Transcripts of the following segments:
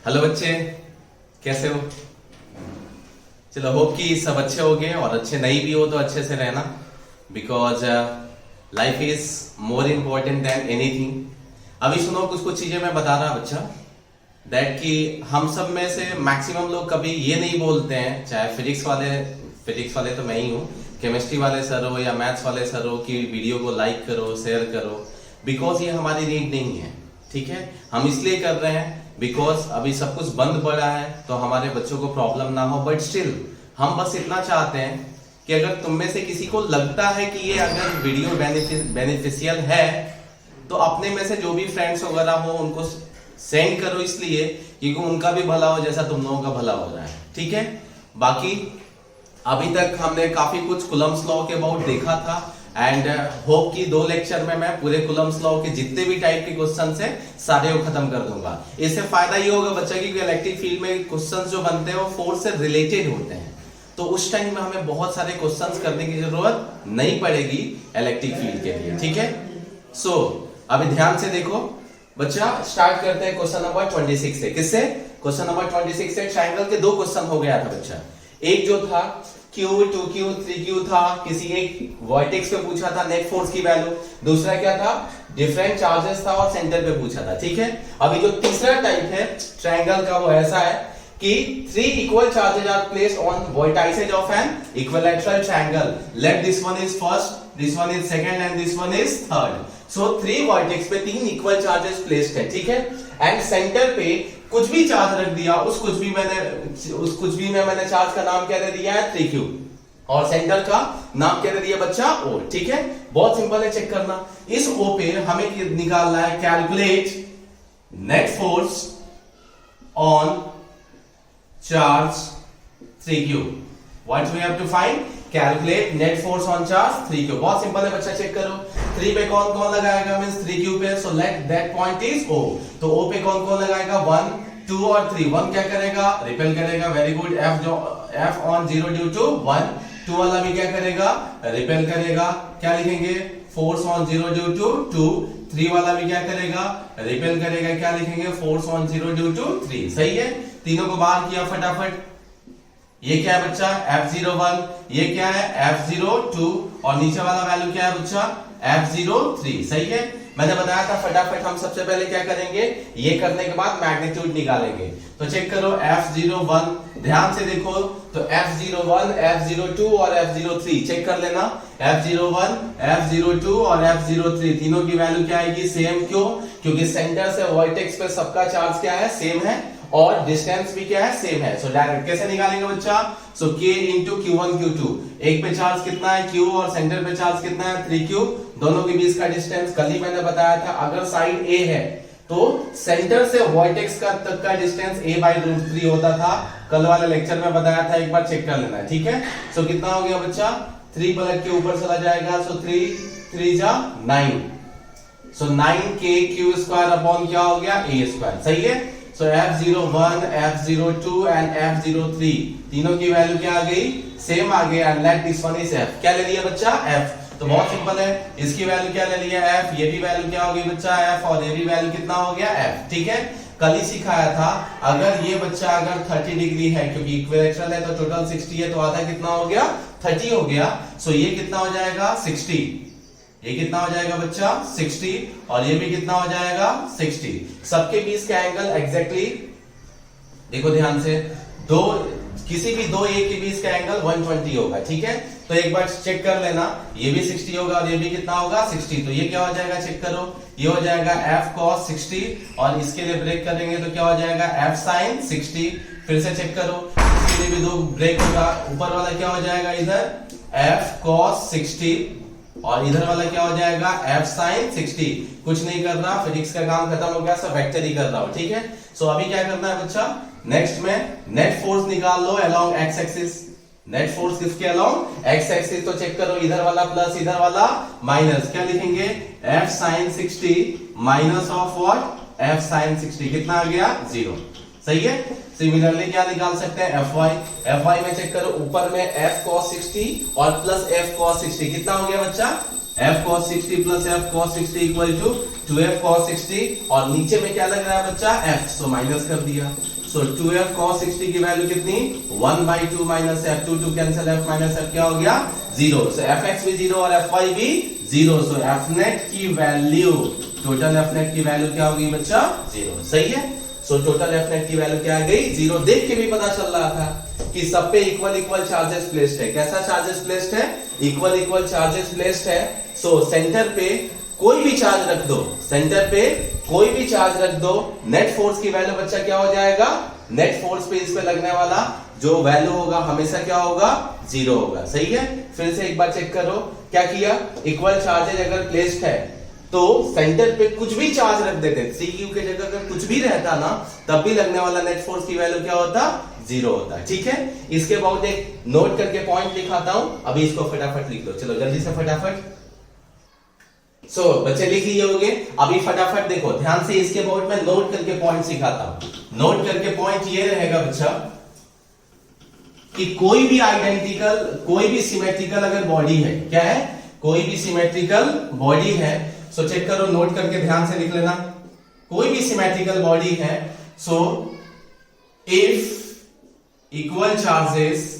Hello बच्चे, कैसे हो? चलो, होप कि सब अच्छे हो गए और अच्छे नहीं भी हो तो अच्छे से रहना, because life is more important than anything. अभी सुनो, कुछ कुछ चीजें मैं बता रहा बच्चा, दैट कि हम सब में से मैक्सिमम लोग कभी ये नहीं बोलते हैं, चाहे फिजिक्स वाले तो मैं ही हूँ, केमिस्ट्री वाले सर हो या मैथ्स वाले सर हो, कि वीडियो को लाइक करो, शेयर करो, बिकॉज ये हमारी नीड नहीं है। ठीक है, हम इसलिए कर रहे हैं बिकॉज अभी सब कुछ बंद पड़ा है तो हमारे बच्चों को प्रॉब्लम ना हो। बट स्टिल हम बस इतना चाहते हैं कि अगर तुम में से किसी को लगता है कि ये अगर वीडियो बेनिफिशियल है तो अपने में से जो भी फ्रेंड्स वगैरह हो उनको सेंड करो, इसलिए क्योंकि उनका भी भला हो जैसा तुम लोगों का भला हो रहा है। ठीक है, बाकी अभी तक हमने काफी कुछ कुलम्स लॉ के अबाउट देखा था एंड होप कि 2 लेक्चर में मैं पूरे कुलम्स लॉ के जितने भी टाइप के क्वेश्चन है सारे को खत्म कर दूंगा। इससे फायदा ये होगा बच्चा कि इलेक्ट्रिक फील्ड में क्वेश्चंस जो बनते हैं वो फोर्स से रिलेटेड होते हैं, तो उस टाइम में हमें बहुत सारे क्वेश्चंस करने की जरूरत नहीं पड़ेगी इलेक्ट्रिक फील्ड के लिए। ठीक है, सो अभी ध्यान से देखो बच्चा, स्टार्ट करते हैं क्वेश्चन नंबर 26 से। किससे? क्वेश्चन नंबर 26 से ट्रायंगल के 2 क्वेश्चन हो गया था बच्चा। एक जो था Q, 2Q, 3Q था, किसी एक वर्टेक्स पे पूछा था नेट फोर्स की वैल्यू, दूसरा क्या था, डिफरेंट चार्जेस था और सेंटर पे पूछा था। ठीक है, अभी जो तीसरा टाइप है ट्रायंगल का वो ऐसा है कि 3 equal charges are placed on vertices of an equilateral triangle, let this one is first, this one is second and this one is third. So 3 vertex पे 3 इक्वल चार्जेस प्लेस्ड है। ठीक है, एंड सेंटर पे कुछ भी charge रख दिया, उस कुछ भी में मैंने चार्ज का नाम क्या दे दिया है, 3Q, और सेंटर का नाम क्या दे दिया बच्चा, O। ठीक है, बहुत सिंपल है, चेक करना। इस O पे हमें निकालना है calculate net force on charge 3Q। What we have to find? Calculate net force on charge 3Q। बहुत सिंपल है बच्चा, चेक करो। 3 पे कौन कौन लगाएगा, मींस 3Q पे, so let that point is O। तो O पे कौन कौन लगाएगा, 1, 2 और 3। 1 क्या करेगा, रिपेल करेगा, very good. F on 0 due to 1। 2 वाला भी क्या करेगा, रिपेल करेगा, क्या लिखेंगे, फोर्स ऑन 0 ड्यू टू 2। 3 वाला भी क्या करेगा, रिपेल करेगा, क्या लिखेंगे, फोर्स ऑन 0 ड्यू टू 3। सही है, तीनों को बाहर किया फटाफट। ये क्या है बच्चा, F01, ये क्या है, F02, और नीचे वाला वैल्यू क्या है बच्चा, F03। सही है, मैंने बताया था फटाफट हम सबसे पहले क्या करेंगे, ये करने के बाद मैग्नीट्यूड निकालेंगे। तो चेक करो F01, ध्यान से देखो, तो F01, F02 और F03 चेक कर लेना। F01, F02 और F03 तीनों की वैल्यू क्या आएगी, सेम। क्यों? क्योंकि सेंटर से वर्टेक्स पे सबका चार्ज क्या है, सेम है, और डिस्टेंस भी क्या है, सेम है। सो डायरेक्ट कैसे निकालेंगे बच्चा, सो K इंटू Q1 Q2, एक पे चार्ज कितना है Q और सेंटर पे चार्ज कितना है 3Q, दोनों के बीच का डिस्टेंस कल ही मैंने बताया था, अगर साइड A है तो सेंटर से वर्टेक्स का तक का डिस्टेंस A/√3 होता था, कल वाले लेक्चर में बताया था, एक बार चेक कर लेना है। ठीक है, सो कितना हो गया बच्चा, 3 पलट के ऊपर चला जाएगा, सो 3 3 जा 9, सो 9K² अपॉन क्या हो गया, A²। सही है, सो F01, F02 एंड F03 तीनों की वैल्यू क्या आ गई, सेम आ गई, and let this one is F। क्या ले लिया बच्चा, F। तो बहुत सिंपल है, इसकी वैल्यू क्या ले लिया, F, ये भी वैल्यू क्या हो गई बच्चा, F, और ये भी वैल्यू कितना हो गया, F। ठीक है, कल ही सिखाया था, अगर ये बच्चा अगर 30 डिग्री है, क्योंकि इक्विलैटरल है तो टोटल 60 है, तो आधा कितना हो गया, 30 हो गया। सो ये कितना हो जाएगा, 60, ये कितना हो जाएगा बच्चा, 60, और ये भी कितना हो जाएगा, 60। सबके बीच का एंगल एग्जैक्टली देखो ध्यान से, किसी भी 2 A के बीच का एंगल 120 होगा। ठीक है, तो एक बार चेक कर लेना, ये भी 60 होगा और ये भी कितना होगा, 60। तो ये क्या हो जाएगा, चेक करो, ये हो जाएगा F cos 60, और इसके लिए ब्रेक करेंगे तो क्या हो जाएगा, F sin 60। फिर से चेक करो, इसके लिए भी 2 ब्रेक होगा, ऊपर वाला क्या हो जाएगा इधर, F cos 60, और इधर वाला क्या हो जाएगा, F sin 60। कुछ नहीं कर रहा, फिजिक्स का काम खत्म हो गया, सब वेक्टर ही कर रहा हूं। ठीक है, सो अभी क्या करना है बच्चा, नेक्स्ट में नेट फोर्स निकाल लो along X axis. Net force किसके अलोंग, एक्स एक्सिस। तो चेक करो, इधर वाला प्लस, इधर वाला माइनस, क्या लिखेंगे, F sin 60 minus of what, F sin 60, कितना आ गया, 0। सही है, सिमिलरली क्या निकाल सकते हैं, Fy में चेक करो, ऊपर में F cos 60 और प्लस F cos 60, कितना हो गया बच्चा, f cos 60 plus f cos 60 equal to 2f cos 60 और नीचे में क्या लग रहा है बच्चा f, सो माइनस कर दिया। सो 2f cos 60 की वैल्यू कितनी 1/2 minus f, 2 cancel, f minus f क्या हो गया 0। सो fx भी 0 और fy भी 0। सो fnet की वैल्यू, टोटल fnet की वैल्यू क्या होगी बच्चा 0। सही है। सो टोटल fnet की वैल्यू क्या आ गई 0। देख के भी पता चल रहा था कि सब पे इक्वल इक्वल चार्जेस प्लेस्ड है। कैसा चार्जेस प्लेस्ड है, इक्वल इक्वल चार्जेस प्लेस्ड है। सो सेंटर पे कोई भी चार्ज रख दो, सेंटर पे कोई भी चार्ज रख दो, नेट फोर्स की वैल्यू बच्चा क्या हो जाएगा, नेट फोर्स पे इस पे लगने वाला जो वैल्यू होगा हमेशा क्या होगा 0 होगा। सही है। फिर से एक बार चेक करो, क्या किया, इक्वल चार्जेस अगर प्लेस्ड है तो सेंटर पे कुछ भी चार्ज रख देते, CQ के जगह अगर कुछ भी रहता ना तब भी लगने वाला नेट फोर्स की वैल्यू क्या होता 0 होता। ठीक है। इसके बाद एक नोट करके पॉइंट लिखाता हूं, अभी इसको फटाफट लिख लो, चलो जल्दी से फटाफट। सो बच्चे लिख लिए होंगे, अभी फटाफट देखो ध्यान से, इसके बाद मैं नोट करके पॉइंट सिखाता हूं। नोट करके पॉइंट ये रहेगा बच्चा कि कोई भी आइडेंटिकल, कोई भी सिमेट्रिकल अगर बॉडी है, क्या है, कोई भी सिमेट्रिकल बॉडी है, सो चेक करो, नोट करके ध्यान से लिख लेना, कोई भी सिमेट्रिकल बॉडी है, so if equal charges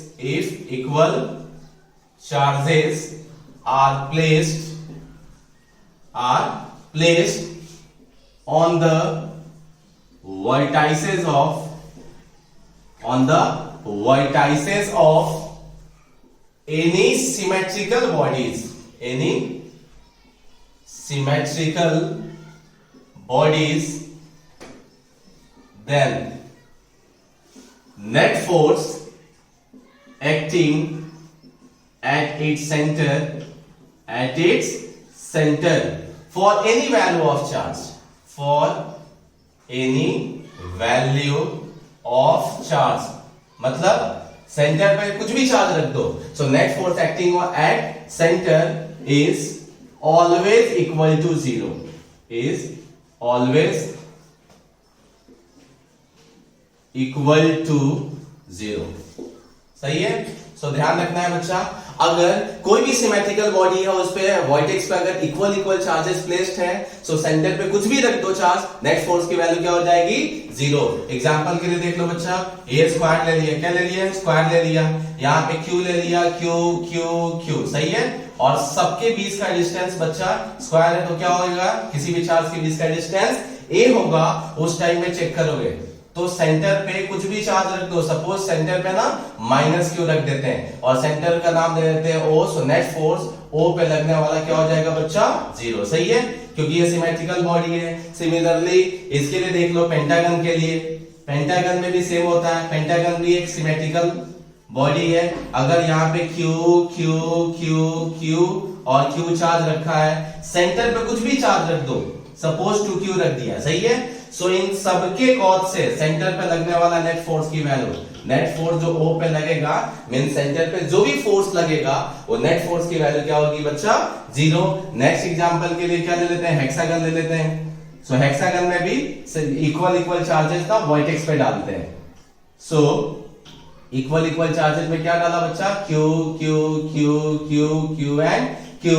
are placed on the vertices of any symmetrical bodies, then net force acting at its center for any value of charge, मतलब सेंटर पे कुछ भी चार्ज रख दो, so net force acting at centre is always equal to 0, is always equal to 0। सही है। सो ध्यान रखना है बच्चा, अगर कोई भी सिमेट्रिकल बॉडी है उस पे वर्टेक्स पे अगर इक्वल चार्जेस प्लेस्ड है, सो सेंटर पे कुछ भी रख दो चार्ज, नेट फोर्स की वैल्यू क्या हो जाएगी 0। एग्जांपल के लिए देख लो बच्चा, ए स्क्वायर ले लिया, क्या ले लिया, स्क्वायर ले लिया, यहाँ पे क्यू ले लिया, क्यू। सही है। और सबके बीच का डिस्टेंस बच्चा स्क्वायर है तो क्या होगा, किसी भी चार्ज के बीच का डिस्टेंस ए होगा। उस टाइम में चेक करोगे तो सेंटर पे कुछ भी चार्ज रख दो, सपोज सेंटर पे ना माइनस क्यू रख देते हैं और सेंटर का नाम दे देते हैं ओ, सो नेट फोर्स ओ पे लगने वाला क्या हो जाएगा बच्चा 0। सही है, क्योंकि ये सिमेट्रिकल बॉडी है। सिमिलरली इसके लिए देख लो, पेंटागन के लिए, पेंटागन में भी सेम होता है, पेंटागन भी एक सिमेट्रिकल बॉडी है। अगर यहाँ पे क्यू और क्यू चार्ज रखा है, सेंटर पे कुछ भी चार्ज रख दो, सपोज 2q रख दिया। सही है। सो इन सबके कॉज से सेंटर पे लगने वाला नेट फोर्स की वैल्यू, नेट फोर्स जो O पे लगेगा, मीन सेंटर पे जो भी फोर्स लगेगा वो नेट फोर्स की वैल्यू क्या होगी बच्चा 0। नेक्स्ट एग्जांपल के लिए क्या ले लेते हैं, हेक्सागन ले लेते हैं। सो हेक्सागन में भी इक्वल चार्जेस का वर्टेक्स पे डालते हैं। सो इक्वल चार्जेस में क्या डाला बच्चा, क्यू एंड क्यू।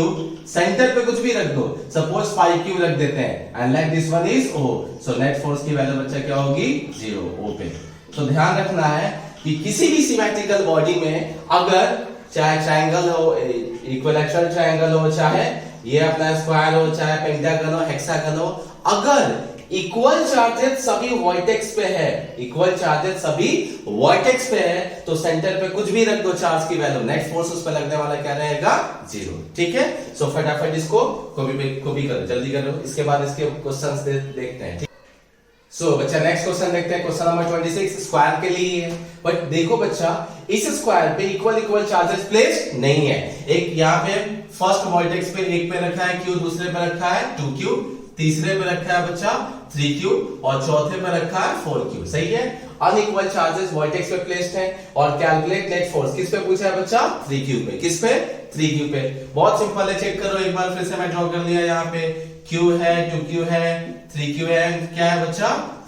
सेंटर पे कुछ भी रख दो, सपोज 5q रख देते हैं and like this one is O, so net force की वैल्यू बच्चा क्या होगी 0 O पे। तो ध्यान रखना है कि किसी भी सिमेट्रिकल बॉडी में अगर चाहे ट्रायंगल हो, इक्विलैटरल ट्रायंगल हो, चाहे ये अपना स्क्वायर हो, चाहे पेंटागन हो, हेक्सागन हो, अगर इक्वल चार्जेस सभी वर्टेक्स पे है, इक्वल चार्जेस सभी वर्टेक्स पे है, तो सेंटर पे कुछ भी रख दो चार्ज की वैल्यू, नेट फोर्स उस पे लगने वाला क्या रहेगा 0। ठीक है। सो फटाफट इसको कॉपी करो, जल्दी करो, इसके बाद इसके क्वेश्चंस देखते हैं। सो बच्चा नेक्स्ट क्वेश्चन देखते हैं, क्वेश्चन नंबर 26 स्क्वायर के लिए है। बट देखो बच्चा, इस स्क्वायर पे इक्वल चार्जेस प्लेस्ड नहीं है। एक यहाँ पे फर्स्ट वर्टेक्स पे एक पे रखा है q, दूसरे पे रखा है 2q, तीसरे पे रखा है बच्चा 3q और चौथे पे रखा है 4q। सही है। अनइक्वल चार्जेस वर्टेक्स पे प्लेस्ड है और कैलकुलेट नेट फोर्स किस पे पूछा है बच्चा 3q पे। किस पे 3q पे। बहुत सिंपल है, चेक करो एक बार फिर से, मैं ड्रॉ कर लिया, यहाँ पे q है, 2q है, 3q है, क्या है बच्चा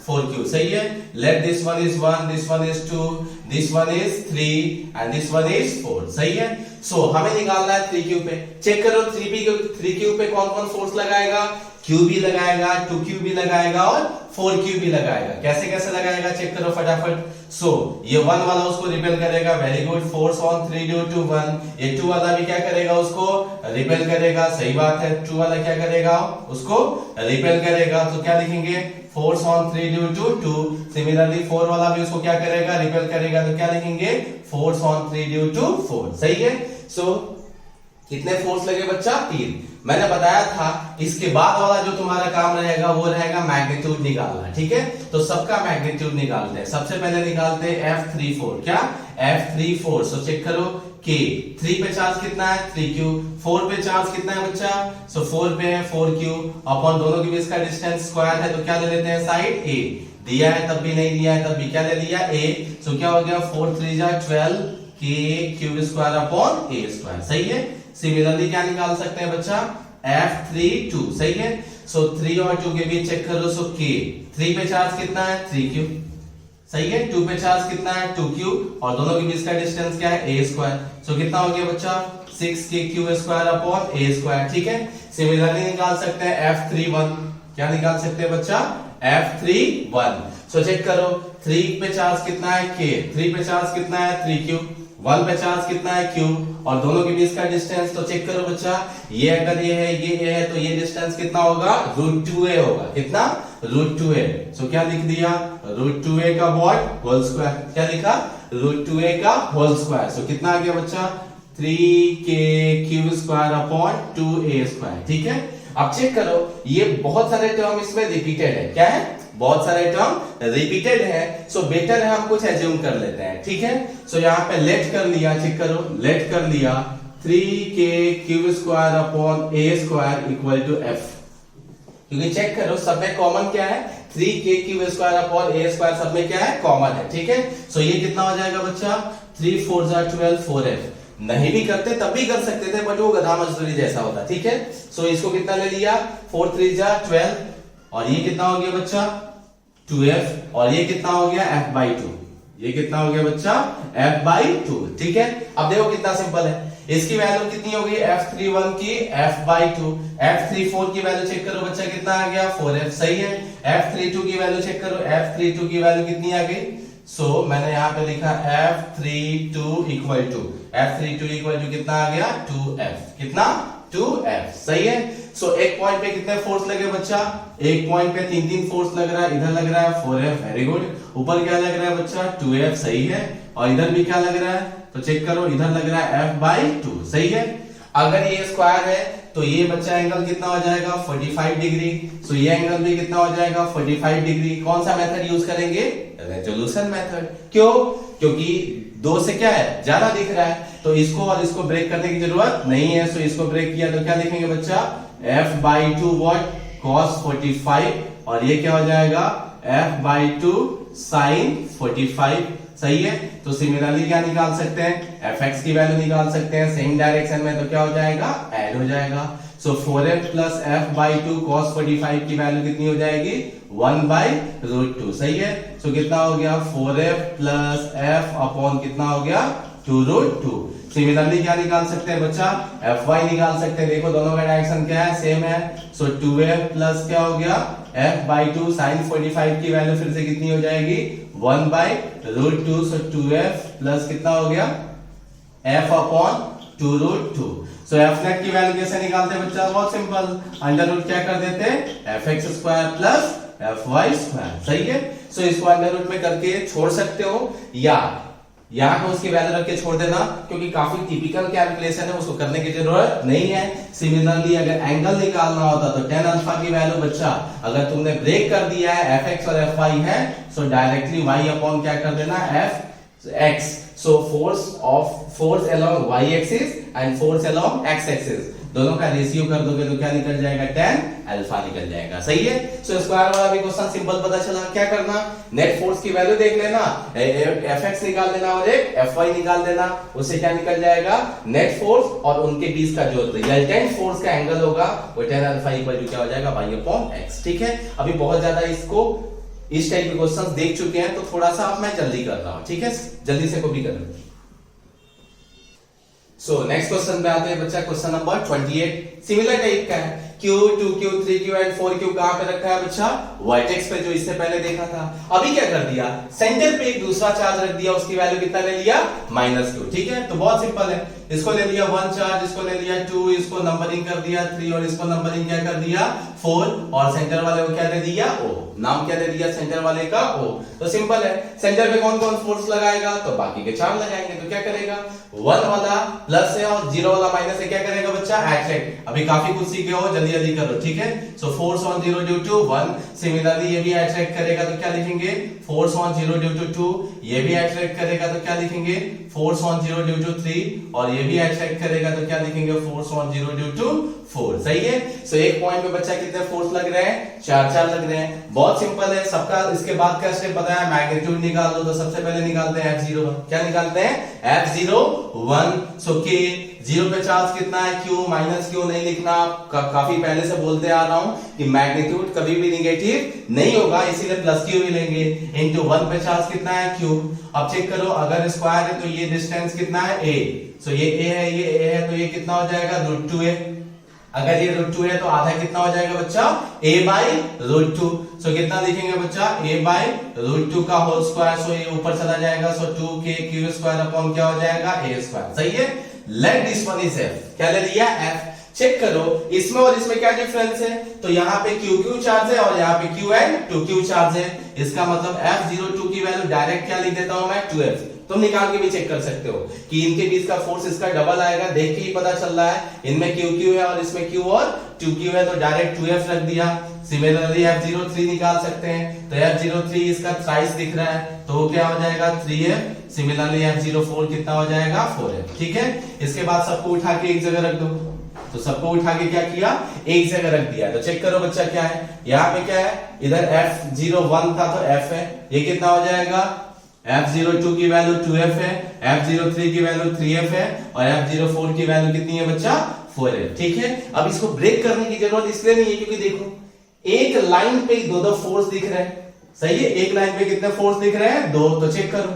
4q, सही है। Late this one is 1, this one is 2, this one is 3 and this one is 4, सही है। सो हमें निकालना है 3q पे। चेक करो 3q पे कौन कौन फोर्स लगाएगा, q भी लगाएगा, 2q भी लगाएगा और 4q भी लगाएगा। कैसे कैसे लगाएगा चेक करो फटाफट। सो ये 1 वाला उसको रिपेल करेगा, very good, force on 3 due to 1। ये 2 वाला भी क्या करेगा, उसको रिपेल करेगा, सही बात है। 2 वाला क्या करेगा, उसको रिपेल करेगा, तो क्या लिखेंगे, force on 3 due to 2। Similarly 4 वाला भी उसको क्या करेगा, रिपेल करेगा, तो क्या लिखेंगे, फोर्स ऑन 3 ड्यू टू 4, सही है। सो कितने फोर्स लगे बच्चा, 3। मैंने बताया था इसके बाद वाला जो तुम्हारा काम रहेगा वो रहेगा मैग्नीट्यूड निकालना, ठीक है। तो सबका मैग्नीट्यूड निकालते हैं। सबसे पहले निकालते हैं F34, क्या F34। सो चेक करो K, 3 पे चार्ज कितना है 3Q, 4 पे चार्ज कितना है बच्चा, सो 4 पे है 4Q, अपन दोनों के बीच का डिस्टेंस स्क्वायर है, तो क्या ले लेते हैं, साइड A। दिया है तब भी नहीं दिया है तब भी क्या ले लिया, A। सो क्या हो गया, 4 3 जा 12 K cube square upon A square, सही है। सिमिलरली क्या निकाल सकते हैं बच्चा, F32, सही है। सो 3 और 2 के बीच चेक करो, सो K, 3 पे चार्ज कितना है 3Q, सही है। 2 पे चार्ज कितना है 2Q और दोनों के बीच का डिस्टेंस क्या है A स्क्वायर। सो कितना हो गया बच्चा, 6KQ square upon A square, ठीक है। सिमिलरली निकाल सकते हैं F31, क्या निकाल सकते हैं बच्चा, F31। सो चेक करो 3 पे चार्ज कितना है K, 3 पे चार्ज कितना है 3Q, 1 पे चार्ज कितना है Q और दोनों के बीच का डिस्टेंस, तो चेक करो बच्चा, ये अगर ये है ये है तो ये डिस्टेंस कितना होगा, √2a होगा, कितना, √2a। सो क्या लिख दिया, √2a का व्हाट, होल स्क्वायर, क्या लिखा, √2a का होल स्क्वायर। सो कितना आ गया बच्चा, 3KQ square upon 2a square, ठीक है। अब चेक करो ये बहुत सारे टर्म इसमें रिपीटेड है, क्या है, बहुत सारे टर्म रिपीटेड है। सो बेटर है हम कुछ एज्यूम कर लेते हैं, ठीक है। सो यहाँ पे लेट कर लिया, चेक करो, लेट कर लिया 3KQ square upon A square equal to F, क्योंकि चेक करो सब में कॉमन क्या है, 3KQ square upon A square, सब में क्या है, कॉमन है, ठीक है। सो ये कितना हो जाएगा बच्चा, 3 4 जा 12 4F। नहीं भी करते तब भी कर सकते थे, बट वो गधा मजदूरी जैसा होता, ठीक है। सो इसको कितना ले लिया, 4 3 जा 12 और ये कितना हो गया बच्चा 2F और ये कितना हो गया F/2, ये कितना हो गया बच्चा F/2, ठीक है। अब देखो कितना सिंपल है, इसकी वैल्यू कितनी हो गई, F31 की F/2, F34 की वैल्यू चेक करो बच्चा कितना आ गया 4F, सही है। F32 की वैल्यू चेक करो, F32 की वैल्यू कितनी आ गई, सो मैंने यहाँ पे लिखा F32 इक्वल टू कितना आ गया 2F, कितना 2F, सही है। सो एक पॉइंट पे कितने फोर्स लगे बच्चा, एक पॉइंट पे 3 फोर्स लग रहा है, इधर लग रहा है 4F, वेरी गुड। ऊपर क्या लग रहा है बच्चा 2F, सही है। और इधर भी क्या लग रहा है, तो चेक करो इधर लग रहा है F/2, सही है। अगर ये स्क्वायर है तो ये बच्चा एंगल कितना हो जाएगा 45 डिग्री। सो ये एंगल भी कितना हो जाएगा 45 डिग्री। कौन सा मेथड यूज करेंगे, रेजोल्यूशन मेथड। क्यों, क्योंकि 2 से क्या है ज्यादा दिख रहा है, तो इसको और इसको ब्रेक करने की जरूरत नहीं है। सो इसको ब्रेक किया तो क्या लिखेंगे बच्चा, F/2 व्हाट, cos 45 और ये क्या हो जाएगा F/2 sin 45, सही है। तो सिमिलरली क्या निकाल सकते हैं, Fx की वैल्यू निकाल सकते हैं सेम डायरेक्शन में, तो क्या हो जाएगा, ऐड हो जाएगा। सो 4F प्लस F/2 cos 45 की वैल्यू कितनी हो जाएगी 1/√2, सही है। सो कितना हो गया 4F प्लस F अपॉन कितना हो गया 2√2। सिमिलरली क्या निकाल सकते हैं बच्चा, Fy निकाल सकते हैं। देखो दोनों का डायरेक्शन क्या है, सेम है। सो 2F प्लस क्या हो गया F/2 sin 45 की वैल्यू फिर से कितनी हो जाएगी 1/√2। सो 2F प्लस कितना हो गया F अपॉन 2√2। सो F नेट की वैल्यू कैसे निकालते हैं बच्चा, बहुत सिंपल, अंडर रूट क्या कर देते हैं Fx square plus Fy square, सही है। सो इसको अंडर रूट में करके छोड़ सकते हो या यहाँ पे उसकी वैल्यू रख के छोड़ देना, क्योंकि काफी टिपिकल कैलकुलेशन है, उसको करने की जरूरत नहीं है। सिमिलरली अगर एंगल निकालना होता तो tan अल्फा की वैल्यू बच्चा अगर तुमने ब्रेक कर दिया है Fx और Fy है, सो डायरेक्टली y अपॉन क्या कर देना Fx। So force along y axis and force along x axis दोनों का रेशियो कर दोगे तो क्या निकल जाएगा tan अल्फा निकल जाएगा, सही है। सो स्क्वायर वाला भी क्वेश्चन सिंपल पता चला। क्या करना, नेट फोर्स की वैल्यू देख लेना, Fx निकाल देना और एक Fy निकाल देना, उससे क्या निकल जाएगा नेट फोर्स और उनके बीच का जो रिजल्टेंट फोर्स का एंगल होगा वो tan अल्फा इक्वल टू क्या हो जाएगा y अपॉन x, ठीक है। अभी बहुत ज्यादा इसको इस टाइप के क्वेश्चंस देख चुके हैं, तो थोड़ा सा अब मैं जल्दी कर रहा हूं, ठीक है, जल्दी से कॉपी करो। सो नेक्स्ट क्वेश्चन पे आते हैं बच्चा, क्वेश्चन नंबर 28 सिमिलर टाइप का है। Q, 2Q, 3Q and 4Q कहां पे रखा है बच्चा? वर्टेक्स पे, जो इससे पहले देखा था। अभी क्या कर दिया, सेंटर पे एक दूसरा चार्ज रख दिया, उसकी वैल्यू कितना ले लिया? -2, ठीक है। तो बहुत सिंपल है, इसको ले लिया 1 चार्ज, इसको ले लिया 2, इसको नंबरिंग कर दिया 3 और इसको नंबरिंग क्या कर दिया 4, और सेंटर वाले को क्या दे दिया? O। नाम क्या दे दिया सेंटर वाले का? O। तो सिंपल है, सेंटर पे कौन कौन फोर्स लगाएगा? तो बाकी के चार लगाएंगे। तो क्या करेगा, 1 वाला प्लस है और 0 वाला माइनस है, क्या करेगा बच्चा? अट्रैक्ट। अभी काफी कुछ सीखे हो, जल्दी जल्दी करो, ठीक है। So force on 0 due to 1, similarly ये भी अट्रैक्ट करेगा, तो क्या लिखेंगे? फोर्स ऑन 0 ड्यू टू 2, ये भी अट्रैक्ट करेगा, तो क्या लिखेंगे? फोर्स ऑन 0 ड्यू टू 3, और ये भी अट्रैक्ट करेगा, तो क्या लिखेंगे? Force on 0 due to 4। सही है। सो एक पॉइंट पे बच्चा कितने फोर्स लग रहे हैं? 4 लग रहे हैं। बहुत सिंपल है सबका। इसके बाद का स्टेप पता है, मैग्नीट्यूड निकाल दो। तो सबसे पहले निकालते हैं F01। क्या निकालते हैं? F01। सो के 0 पे चार्ज कितना है? Q, माइनस Q नहीं लिखना। काफी पहले से बोलते आ रहा हूं कि मैग्नीट्यूड कभी भी निगेटिव नहीं होगा, इसीलिए प्लस Q भी लेंगे। इनटू 1 पे चार्ज कितना है? Q। अब चेक करो, अगर स्क्वायर है तो ये डिस्टेंस कितना है? A। सो ये A है, ये A है, तो ये कितना हो जाएगा? √2A। अगर ये √2 है तो आधा कितना हो जाएगा बच्चा? A/√2। सो कितना लिखेंगे बच्चा? A/√2 का होल स्क्वायर। सो ये ऊपर चला जाएगा, सो 2kq² अपॉन क्या हो जाएगा? A²। सही है। Late this one is F। क्या ले लिया? F। चेक करो इसमें और इसमें क्या डिफरेंस है? तो यहाँ पे QQ चार्ज है और यहाँ पे Q एंड 2Q चार्ज है। इसका मतलब F02 की वैल्यू डायरेक्ट क्या लिख देता हूं मैं? 2F। तुम निकाल के भी चेक कर सकते हो कि इनके बीच का फोर्स इसका डबल आएगा, देख के ही पता चल रहा है। इनमें QQ है और इसमें Q और 2Q है, तो डायरेक्ट 2F रख दिया। सिमिलरली F03 निकाल सकते हैं, तो F03 इसका थ्राइस दिख रहा है, तो क्या हो जाएगा? 3F। सिमिलरली F04 कितना हो जाएगा? 4F। ठीक है। इसके बाद सबको उठा के एक जगह रख दो। तो सबको उठा के क्या किया? एक जगह रख दिया। तो चेक करो बच्चा क्या है, यहाँ पे क्या है? इधर F01 था तो F है, ये कितना हो जाएगा? F02 की वैल्यू 2F है, F03 की वैल्यू 3F है, और F04 की वैल्यू कितनी है बच्चा? 4 है। ठीक है। अब इसको ब्रेक करने की जरूरत इसलिए नहीं है क्योंकि देखो एक लाइन पे दो फोर्स दिख रहे हैं। सही है। एक लाइन पे कितने फोर्स दिख रहे हैं? 2। तो चेक करो,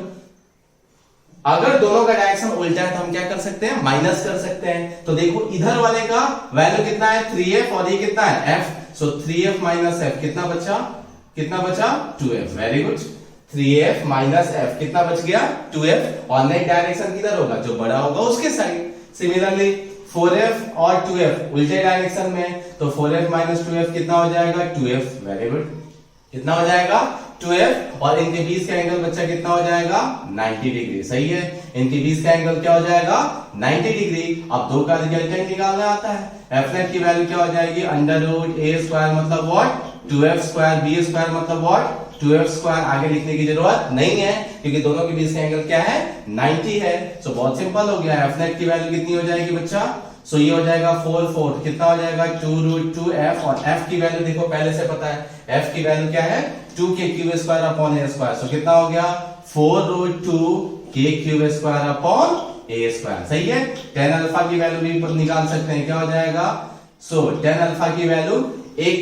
अगर दोनों का डायरेक्शन उल्टा है तो हम क्या कर सकते हैं? माइनस कर सकते हैं। तो देखो इधर वाले का वैल्यू कितना है? 3F, और ये कितना है? F। सो 3F माइनस F कितना बचा? कितना बचा? 2F। Very good. 3F minus F कितना बच गया? 2F। और नेट डायरेक्शन किधर होगा? जो बड़ा होगा उसके साइड। सिमिलरली 4F और 2F उल्टे डायरेक्शन में, तो 4F माइनस 2F कितना हो जाएगा? 2F। Very good. कितना हो जाएगा? 2F। और इनके बीच का एंगल बच्चा कितना हो जाएगा? 90 डिग्री। सही है। इनके बीच का एंगल क्या हो जाएगा? 90 डिग्री। अब दो का रिजल्टेंट निकालना आता है। F नेट की वैल्यू क्या हो जाएगी? √a² मतलब व्हाट? 2F²। b² मतलब व्हाट? 2F²। आगे लिखने की जरूरत नहीं है क्योंकि दोनों के बीच का एंगल क्या है? 90 है। सो बहुत सिंपल हो गया। F नेट की वैल्यू कितनी हो जाएगी बच्चा? सो ये हो जाएगा 4 कितना हो जाएगा? 2√2F। और F की वैल्यू देखो पहले से पता है, F की वैल्यू क्या है? 2kq² upon a²। सो कितना हो गया? 4√2kq² upon a²। सही है। tan अल्फा की वैल्यू भी निकाल सकते हैं। क्या हो जाएगा? सो tan अल्फा की वैल्यू एक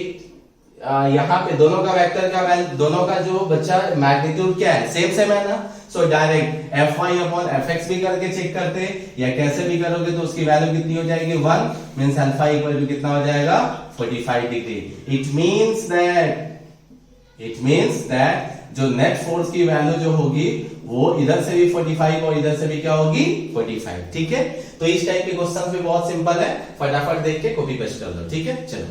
यहाँ पे दोनों का वेक्टर का वैल्यू, दोनों का जो बच्चा मैग्नीट्यूड क्या है? सेम है ना। So direct Fy upon Fx भी करके चेक करते, या कैसे भी करोगे तो उसकी वैल्यू कितनी हो जाएगी? 1 मींस अल्फा इक्वल टू कितना हो जाएगा? 45 डिग्री। इट मींस दैट जो नेट फोर्स की वैल्यू जो होगी वो इधर से भी 45 और इधर से भी क्या होगी? 45। ठीक है। तो इस टाइप के क्वेश्चन भी बहुत सिंपल है, फटाफट देख के कॉपी पेस्ट कर दो। ठीक है। चलो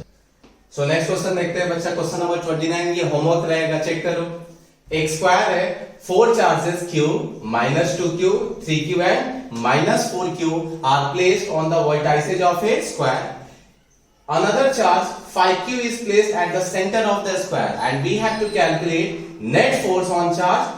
सो नेक्स्ट क्वेश्चन देखते हैं बच्चा, क्वेश्चन नंबर 29। ये होमवर्क रहेगा, चेक करो। एक स्क्वायर है, 4 charges Q, -2Q, 3Q and -4Q are placed on the vertices of a square. Another charge 5Q is placed at the center of the square and we have to calculate net force on charge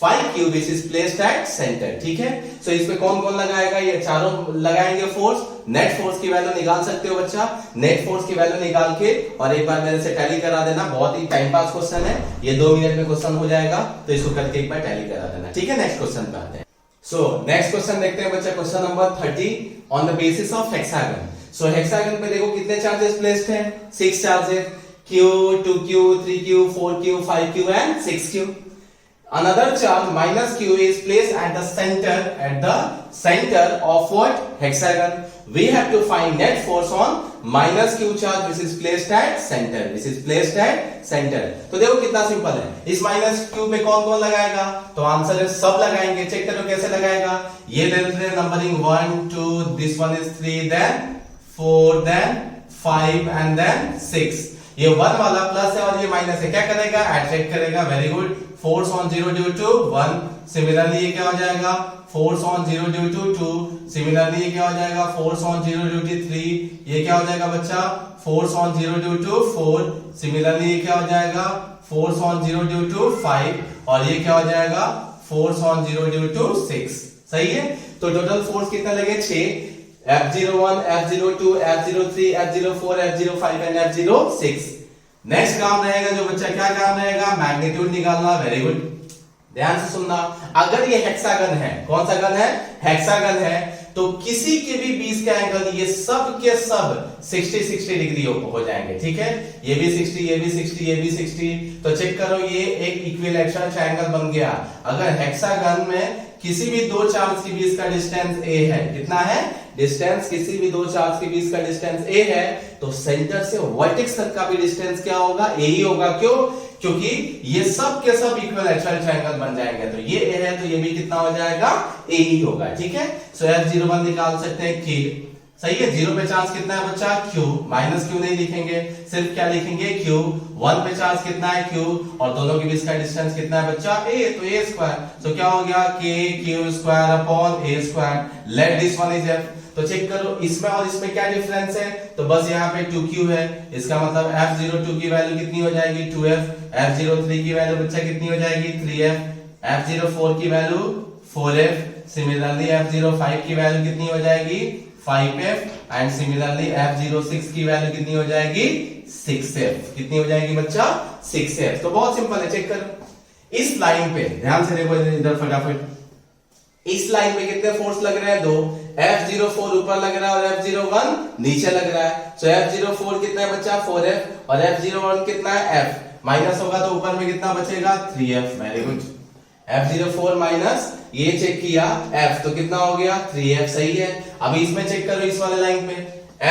5Q which is placed at center. ठीक है। सो इस पे कौन कौन लगाएगा? ये चारों लगाएंगे फोर्स। नेट फोर्स की वैल्यू निकाल सकते हो बच्चा। नेट फोर्स की वैल्यू निकाल के और एक बार मेरे से टैली करा देना। बहुत ही टाइम पास क्वेश्चन है, ये 2 मिनट में क्वेश्चन हो जाएगा, तो इसको करके एक बार टैली करा देना। ठीक है। नेक्स्ट क्वेश्चन पे आते हैं। सो नेक्स्ट क्वेश्चन देखते हैं बच्चा, question number 30 on the basis of hexagon. So hexagon पे देखो कितने चार्जेस प्लेस्ड हैं? 6 charges. q, 2q, 3q, 4q, 5q and 6q. Another charge minus q is placed at the center of what? Hexagon. We have to find net force on minus q charge which is placed at center. तो देखो कितना simple है. इस minus q पे कौन कौन लगाएगा? तो आंसर है सब लगाएंगे. चेक करो कैसे लगाएगा. ये ले लेते हैं numbering 1 2, this one is 3, then 4, then 5 and then 6. ये 1 वाला प्लस है और ये माइनस है. क्या करेगा? एड करेगा. Very good. Force on 0 due to 1. Similarly ये क्या हो जाएगा? Force on 0 due to 2. Similarly ये क्या हो जाएगा? Force on 0 due to 3. ये क्या हो जाएगा बच्चा? Force on 0 due to 4. Similarly ये क्या हो जाएगा? Force on 0 due to 5. और ये क्या हो जाएगा? Force on 0 due to 6. सही है. तो टोटल फोर्स कितना लगे? 6. F01, F02, F03, F04, F05 and F06. Next काम रहेगा जो बच्चा, क्या काम रहेगा? मैग्नीट्यूड निकालना. Very good. ध्यान से सुनना. अगर ये हेक्सागन है, कौन सा गन है? हेक्सागन है. तो किसी के भी बीच का एंगल ये सब के सब 60 डिग्री हो जाएंगे. ठीक है. ये भी 60, ये भी 60, ये भी 60. तो चेक करो ये एक इक्विलैटरल ट्रायंगल बन गया. अगर हेक्सागन में किसी भी दो चार्ज के बीच का डिस्टेंस a है, कितना है डिस्टेंस? किसी भी दो चार्ज के बीच का डिस्टेंस a है, तो सेंटर से वर्टेक्स तक का भी डिस्टेंस क्या होगा? a ही होगा. क्यों? क्योंकि ये सब के सब इक्विलैटरल ट्रायंगल बन जाएंगे. तो ये a है तो ये भी कितना हो जाएगा? a ही होगा. ठीक है. सो F01 निकाल सकते हैं q. सही है. 0 पे चार्ज कितना है बच्चा? q. माइनस q नहीं लिखेंगे, सिर्फ क्या लिखेंगे? q. 1 पे चार्ज कितना है? q. और दोनों के बीच का डिस्टेंस कितना है बच्चा? a. तो a स्क्वायर. तो क्या हो गया? k q square upon a square. Late this one is f. तो चेक करो इसमें और इसमें क्या डिफरेंस है? तो बस यहाँ पे 2q है. इसका मतलब F02 की वैल्यू कितनी हो जाएगी? 2f. F03 की वैल्यू बच्चा कितनी हो जाएगी? 3f. F04 की वैल्यू 4f. सिमिलरली F05 की वैल्यू कितनी हो जाएगी? 5f. एंड सिमिलरली F06 की वैल्यू कितनी हो जाएगी? 6f. कितनी हो जाएगी बच्चा? 6f. तो बहुत सिंपल है. चेक करो इस लाइन पे, ध्यान से देखो इधर फटाफट. इस लाइन में कितने फोर्स लग रहे हैं? 2. F04 ऊपर लग रहा है और F01 नीचे लग रहा है. तो F04 कितना है बच्चा? 4f. और F01 कितना है? f. माइनस होगा तो ऊपर में कितना बचेगा? 3f. Very good. F04 minus ये चेक किया f, तो कितना हो गया? 3f. सही है. अभी इसमें चेक करो इस वाले लाइन पे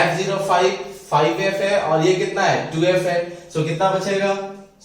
F05 5f है और ये कितना है? 2f है. सो कितना बचेगा?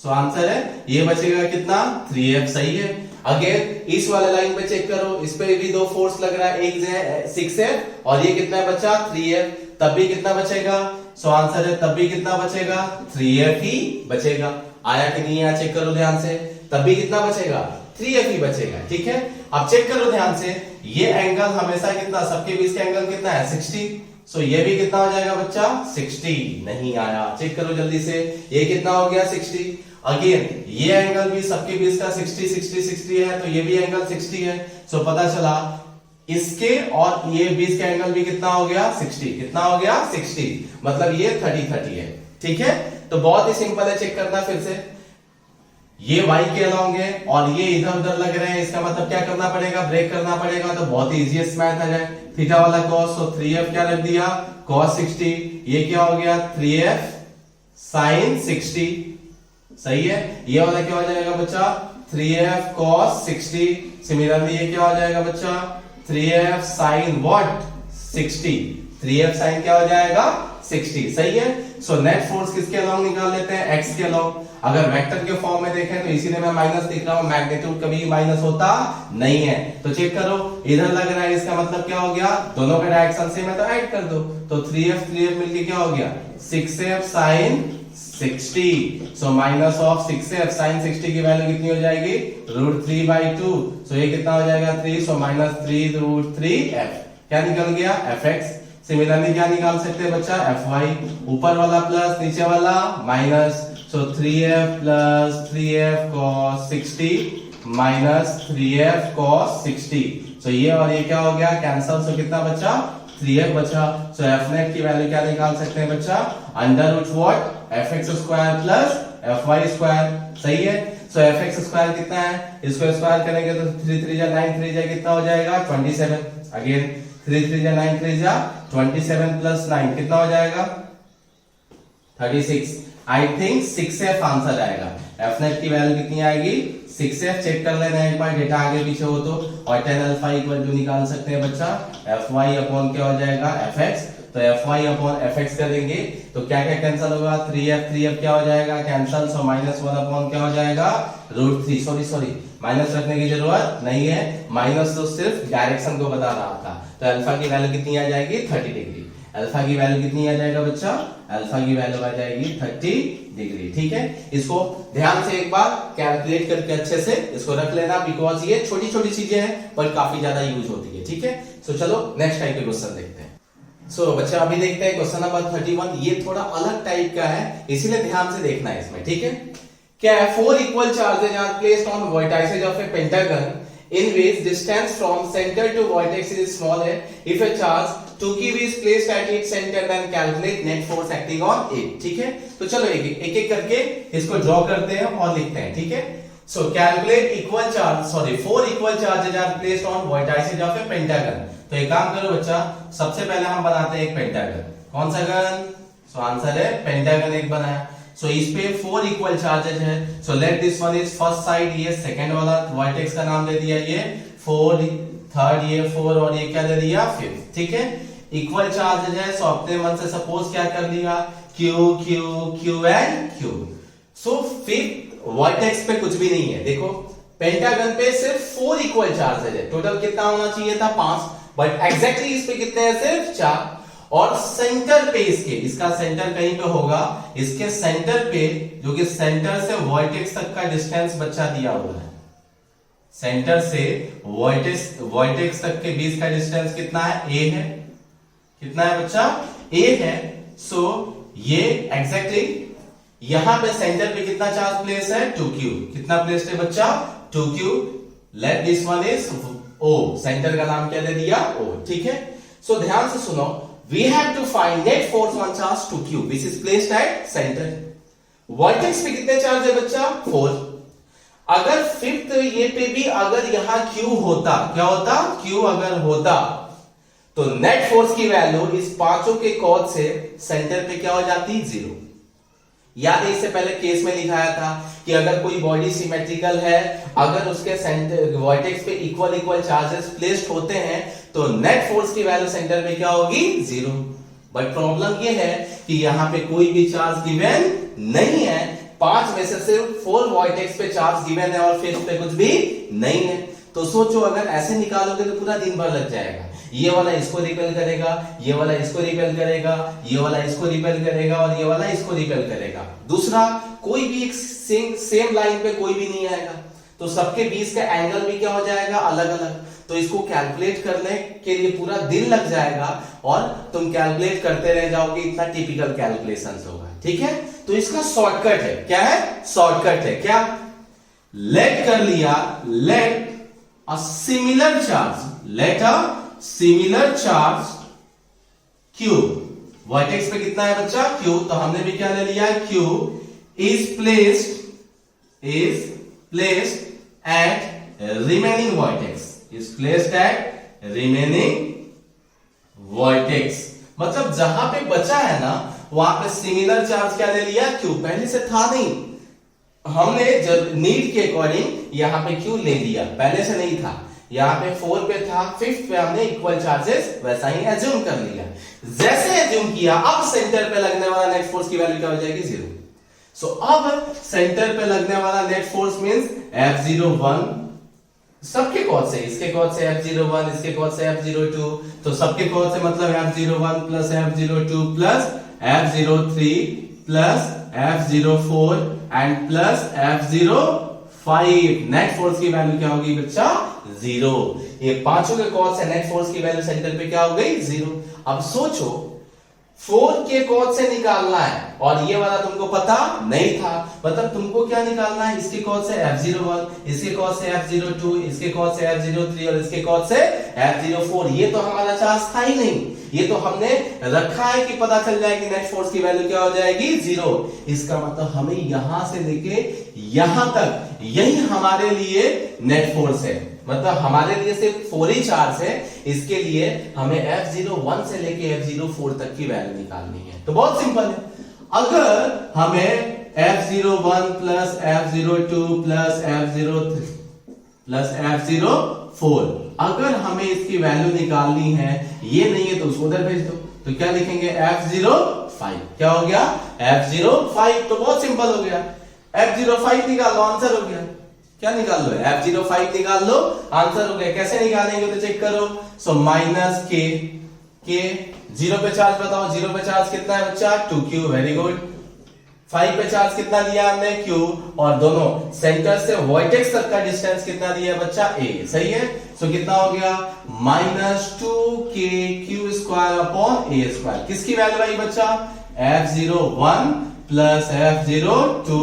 सो आंसर है ये बचेगा कितना? 3f. सही है. अगेन इस वाले लाइन पे चेक करो, इस पे भी दो फोर्स लग रहा है. एक है 6f और ये कितना बचा? 3f. तब भी कितना बचेगा? सो आंसर है तब भी कितना बचेगा? 3f ही बचेगा. आया कि नहीं आया? चेक करो ध्यान से. तब भी कितना बचेगा? 3f ही बचेगा. ठीक है. अब चेक करो ध्यान से. ये एंगल हमेशा कितना, सबके बीच का एंगल कितना है? 60. सो ये भी कितना हो जाएगा बच्चा? 60. नहीं आया. चेक करो जल्दी से. ये कितना हो गया? 60. अगेन ये एंगल भी सबके बीच का 60 60 60 है, तो ये भी एंगल 60 है. सो पता चला इसके और ये बीच का एंगल भी कितना हो गया? 60. कितना हो गया? 60. मतलब ये 30 30 है. ठीक है. तो बहुत ही सिंपल है. चेक करना फिर से. ये y के अलोंग है और ये इधर उधर लग रहे हैं. इसका मतलब क्या करना पड़ेगा? ब्रेक करना पड़ेगा. तो बहुत ही इजीएस्ट मैथड है. थीटा वाला cos, तो 3f क्या रख दिया? cos 60. ये क्या हो गया? 3f sin 60. सही है. ये वाला क्या हो जाएगा बच्चा? 3f cos 60. सिमिलरली ये क्या हो जाएगा बच्चा? 3f sin what? 60. 3f sin क्या हो जाएगा? 60. सही है. सो नेट फोर्स किसके अलोंग निकाल लेते हैं? x के अलोंग. अगर वेक्टर के फॉर्म में देखें तो इसीलिए मैं माइनस लिख रहा हूं. मैग्नीट्यूड कभी माइनस होता नहीं है. तो चेक करो इधर लग रहा है, इसका मतलब क्या हो गया? दोनों का डायरेक्शन सेम है तो ऐड कर दो. तो 3f मिलके क्या हो गया? 6f sin 60. So minus of 6f sin 60 की वैल्यू कितनी हो जाएगी? √3/2. सो ये कितना हो जाएगा? 3. So minus 3√3f. क्या निकल गया? fx. सिमिलरली क्या निकाल सकते हैं बच्चा? fy. ऊपर वाला प्लस, नीचे वाला माइनस. सो 3f plus 3f cos 60 minus 3f cos 60. सो ये और ये क्या हो गया? कैंसल. सो कितना बचा? 3f बचा. सो f नेट की वैल्यू क्या निकाल सकते हैं बच्चा? Under root what? fx square plus fy square. सही है. सो fx स्क्वायर कितना है? इसको स्क्वायर करेंगे तो 3 3 जा 9 3 जा कितना हो जाएगा? 27. अगेन 3 3 जा 9 3 जा 27 प्लस 9 कितना हो जाएगा? 36. आई थिंक 6f आंसर आएगा। एफ नेट की वैल्यू कितनी आएगी 6f। चेक कर लेना एक बार डेटा आगे पीछे हो तो। और tan अल्फा इक्वल टू निकाल सकते हैं बच्चा fy अपॉन क्या हो जाएगा fx। तो fy अपॉन fx करेंगे तो क्या क्या कैंसिल होगा 3f क्या हो जाएगा कैंसिल। सो -1 अपॉन क्या हो जाएगा √3। सॉरी माइनस रखने की जरूरत नहीं है, माइनस तो सिर्फ डायरेक्शन को बता रहा था। तो अल्फा की वैल्यू कितनी आ जाएगी 30 डिग्री। अल्फा की वैल्यू कितनी आ जाएगा बच्चा अल्फा की वैल्यू आ जाएगी 30 डिग्री। ठीक है, इसको ध्यान से एक बार कैलकुलेट करके अच्छे से इसको रख लेना, बिकॉज ये छोटी छोटी चीजें हैं पर काफी ज्यादा यूज होती है। ठीक है, सो चलो नेक्स्ट टाइप के क्वेश्चन देखते हैं। सो बच्चा अभी देखते हैं क्वेश्चन नंबर 31। ये थोड़ा अलग टाइप का है, इसीलिए ध्यान से देखना है इसमें। ठीक है, क्या है 4 equal charges are placed on vertices of a pentagon in which distance from center to vertex is smaller. If a charge 2 kg is placed at its center, then calculate net force acting on it. ठीक है, तो चलो एक एक करके इसको draw करते हैं और लिखते हैं। ठीक है, so calculate equal charge, sorry 4 equal charges are placed on vertices of a pentagon. तो एक काम करो बच्चा, सबसे पहले हम बनाते हैं एक पेंटागन। कौन सा गन? सो आंसर है पेंटागन एक बनाया। सो इस पे 4 इक्वल चार्जेस है। So let this one is first side, ये सेकंड वाला वर्टेक्स का नाम दे दिया ये 4, थर्ड ये 4 और ये क्या दे दिया 5। ठीक है, इक्वल चार्जेस है। सो अपने मन से सपोज क्या कर लिया Q Q Q and Q। So fifth vertex पे कुछ भी नहीं है। देखो पेंटागन पे सिर्फ 4 इक्वल चार्जेस है। टोटल कितना होना चाहिए था 5, बट एग्जैक्टली इस पे कितने हैं सिर्फ 4। और सेंटर पे इसका सेंटर कहीं पे होगा, इसके सेंटर पे जो कि सेंटर से वर्टेक्स तक का डिस्टेंस बच्चा दिया हुआ है। सेंटर से वर्टेक्स तक के बीच का डिस्टेंस कितना है a है। कितना है बच्चा a है। सो ये एग्जैक्टली यहां पे सेंटर पे कितना चार्ज प्लेस है 2q। कितना प्लेस है बच्चा 2q। Late this one is o, centre का नाम क्या दे दिया o। ठीक है, सो ध्यान से सुनो, we have to find net force on charge 2q which is placed at center. Vertex पे कितने चार्ज है बच्चा 4। अगर फिफ्थ ये पे भी अगर यहां q होता, क्या होता q अगर होता, तो नेट फोर्स की वैल्यू इस पांचों के कॉज से सेंटर पे क्या हो जाती 0। याद है इससे पहले केस में लिखाया था कि अगर कोई बॉडी सिमेट्रिकल है, अगर उसके सेंटर वर्टेक्स पे इक्वल चार्जेस प्लेस्ड होते हैं, तो नेट फोर्स की वैल्यू सेंटर पे क्या होगी 0। बट प्रॉब्लम ये है कि यहां पे कोई भी चार्ज गिवन नहीं है। 5 में से सिर्फ 4 वर्टेक्स पे चार्ज गिवन है और फिफ्थ पे कुछ भी नहीं है। तो सोचो अगर ऐसे निकालोगे तो पूरा दिन भर लग जाएगा। ये वाला इसको रिपेल करेगा, ये वाला इसको रिपेल करेगा, ये वाला इसको रिपेल करेगा और ये वाला इसको रिपेल करेगा। दूसरा कोई भी एक सेम लाइन पे कोई भी नहीं आएगा, तो सबके बीच का एंगल भी क्या हो जाएगा अलग अलग। तो इसको कैलकुलेट करने के लिए पूरा दिन लग जाएगा और तुम कैलकुलेट करते रह जाओगे, इतना टिपिकल कैलकुलेशंस होगा। ठीक है, तो इसका शॉर्टकट है, क्या है शॉर्टकट है क्या, लेट कर लिया, let a similar charge, let a similar charge Q। Vertex पे कितना है बच्चा Q, तो हमने भी क्या ले लिया Q is placed at remaining vertex, is placed at remaining vertex. मतलब जहां पे बचा है ना वहां पे सिमिलर चार्ज क्या ले लिया Q, पहले से था नहीं, हमने जब नीड के अकॉर्डिंग यहां पे Q ले लिया, पहले से नहीं था। यहाँ पे 4 पे था, 5th पे हमने इक्वल चार्जेस वैसा ही एज्यूम कर लिया। जैसे एज्यूम किया, अब सेंटर पे लगने वाला नेट फोर्स की वैल्यू क्या हो जाएगी 0। सो अब सेंटर पे लगने वाला नेट फोर्स मींस F01 सबके कॉज से, इसके कॉज से F01, इसके कॉज से F02, तो सबके कॉज से मतलब F01 plus F02 plus F03 plus F04 and plus F05। Net force की वैल्यू क्या होगी बच्चा 0। ये पांचों के कॉज से नेट फोर्स की वैल्यू सेंटर पे क्या हो गई 0। अब सोचो 4 के कॉज से निकालना है और ये वाला तुमको पता नहीं था, मतलब तुमको क्या निकालना है, इसके कॉज से F01, इसके कॉज से F02, इसके कॉज से F03 और इसके कॉज से F04। ये तो हमारा चार्ज था ही नहीं, ये तो हमने रखा है कि पता चल जाएगी नेट फोर्स की वैल्यू क्या हो जाएगी 0। इसका मतलब हमें यहां से लेके यहां तक यही हमारे लिए नेट फोर्स है, मतलब हमारे लिए सिर्फ 4 ही चार्ज है। इसके लिए हमें F01 से लेके F04 तक की वैल्यू निकालनी है। तो बहुत सिंपल है, अगर हमें F01 plus F02 plus F03 plus F04 अगर हमें इसकी वैल्यू निकालनी है, ये नहीं है तो उसको उधर भेज दो। तो क्या लिखेंगे F05, क्या हो गया F05, तो बहुत सिंपल हो गया। F05 निकाल लो, आंसर हो गया। क्या निकाल लो, F05 निकाल लो, आंसर हो गया। कैसे निकालेंगे तो चेक करो। सो माइनस के 0 पे चार्ज बताओ, 0 पे चार्ज कितना है बच्चा 2q, वेरी गुड। 5 पे चार्ज कितना दिया हमने q, और दोनों सेंटर से वर्टेक्स तक का डिस्टेंस कितना दिया बच्चा a, सही है। सो कितना हो गया -2k q square upon a square. किसकी वैल्यू आई बच्चा F01 plus F02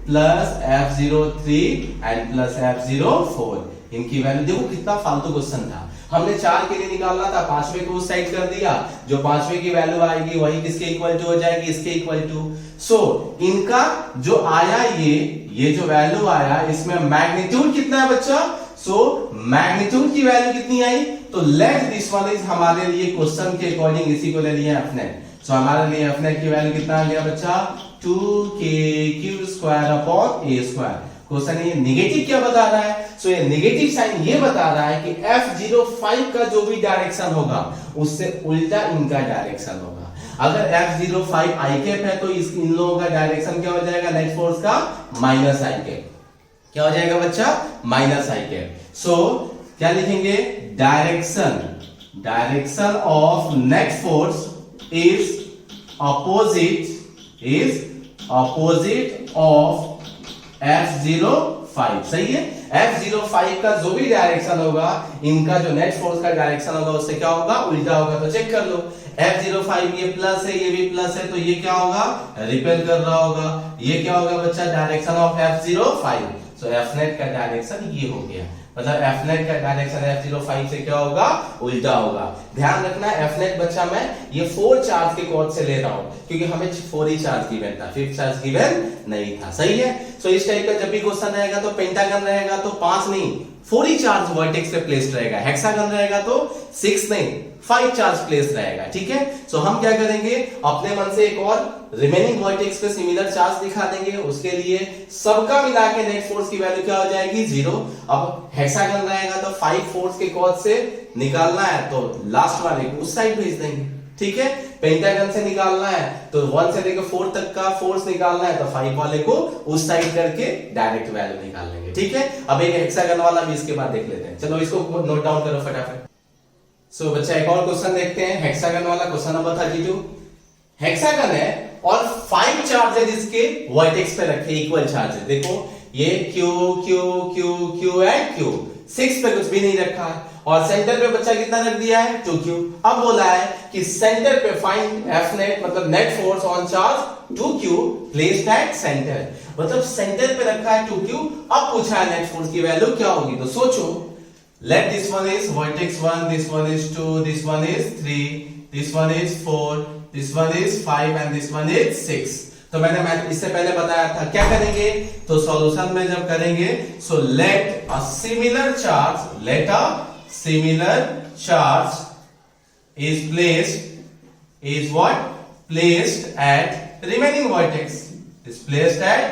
plus F03 and plus F04, इनकी वैल्यू। देखो कितना फालतू क्वेश्चन था, हमने 4 के लिए निकालना था, 5वें को उस साइड कर दिया, जो 5वें की वैल्यू आएगी वही किसके इक्वल टू हो जाएगी, इसके इक्वल टू। सो इनका जो आया ये जो वैल्यू आया, इसमें मैग्नीट्यूड कितना है बच्चा। सो मैग्नीट्यूड की वैल्यू कितनी आई, तो लेट दिस वन इज हमारे लिए क्वेश्चन के अकॉर्डिंग इसी को ले लिया एफनेट। सो हमारे लिए एफनेट की वैल्यू कितना आ गया बच्चा 2k q square upon a square. Question ये नेगेटिव क्या बता रहा है, सो ये नेगेटिव साइन ये बता रहा है कि F05 का जो भी डायरेक्शन होगा उससे उल्टा इनका डायरेक्शन होगा। अगर F05 i कैप है तो इन लोगों का डायरेक्शन क्या हो जाएगा, नेट फोर्स का माइनस i कैप। क्या हो जाएगा बच्चा माइनस i कैप। सो क्या लिखेंगे, direction of net force is opposite of F05, सही है। F05 का जो भी डायरेक्शन होगा, इनका जो नेट फोर्स का डायरेक्शन होगा उससे क्या होगा, उल्टा होगा। तो चेक कर लो, F05 ये प्लस है, ये भी प्लस है, तो ये क्या होगा, रिपेल कर रहा होगा। ये क्या होगा बच्चा, direction of F05। So Fnet का डायरेक्शन ये हो गया, मतलब Fnet का डायरेक्शन F05 से क्या होगा, उल्टा होगा। ध्यान रखना Fnet बच्चा मैं ये 4 चार्ज के कॉर्ड से ले रहा हूं, क्योंकि हमें 4 ही चार्ज गिवन था, 5th चार्ज गिवन नहीं था, सही है। सो इस टाइप का जब भी क्वेश्चन रहेगा तो पेंटागन रहेगा तो 5 नहीं 4 ही चार्ज वर्टेक्स पे प्लेस्ड रहेगा। हेक्सागन रहेगा तो 6 नहीं 5 चार्ज प्लेस रहेगा, ठीक है। सो हम क्या करेंगे, अपने मन से एक और रिमेनिंग वर्टेक्स पे सिमिलर चार्ज दिखा देंगे। उसके लिए सबका मिला के नेट फोर्स की वैल्यू क्या हो जाएगी 0। अब हेक्सागन रहेगा तो 5 फोर्स के कॉर्ड से निकालना है तो लास्ट वाले को उस साइड भेज देंगे, ठीक है। पेंटागन से निकालना है तो 1 से लेकर 4 तक का फोर्स निकालना है तो 5 वाले को उस साइड करके डायरेक्ट वैल्यू निकाल लेंगे, ठीक है। अब एक हेक्सागन वाला भी इसके बाद देख लेते हैं, चलो इसको नोट डाउन करो फटाफट। सो बच्चा एक और क्वेश्चन देखते हैं, हेक्सागन वाला क्वेश्चन नंबर 32। हेक्सागन है और 5 चार्जेस इसके वर्टेक्स पे रखे, इक्वल चार्जेस। देखो ये Q Q Q Q and Q, 6 पे कुछ भी नहीं रखा है और सेंटर पे बच्चा कितना रख दिया है 2Q। अब बोला है कि सेंटर पे फाइंड Fnet, मतलब net force on charge 2Q placed at centre, मतलब सेंटर पे रखा है 2Q। अब पूछा है नेट फोर्स की वैल्यू क्या होगी, तो सोचो। Let this one is vertex 1, this one is 2, this one is 3, this one is 4, this one is 5 and this one is 6। तो मैंने इससे पहले बताया था क्या करेंगे, तो सॉल्यूशन में जब करेंगे सो let a similar charge is placed at remaining vertex, is placed at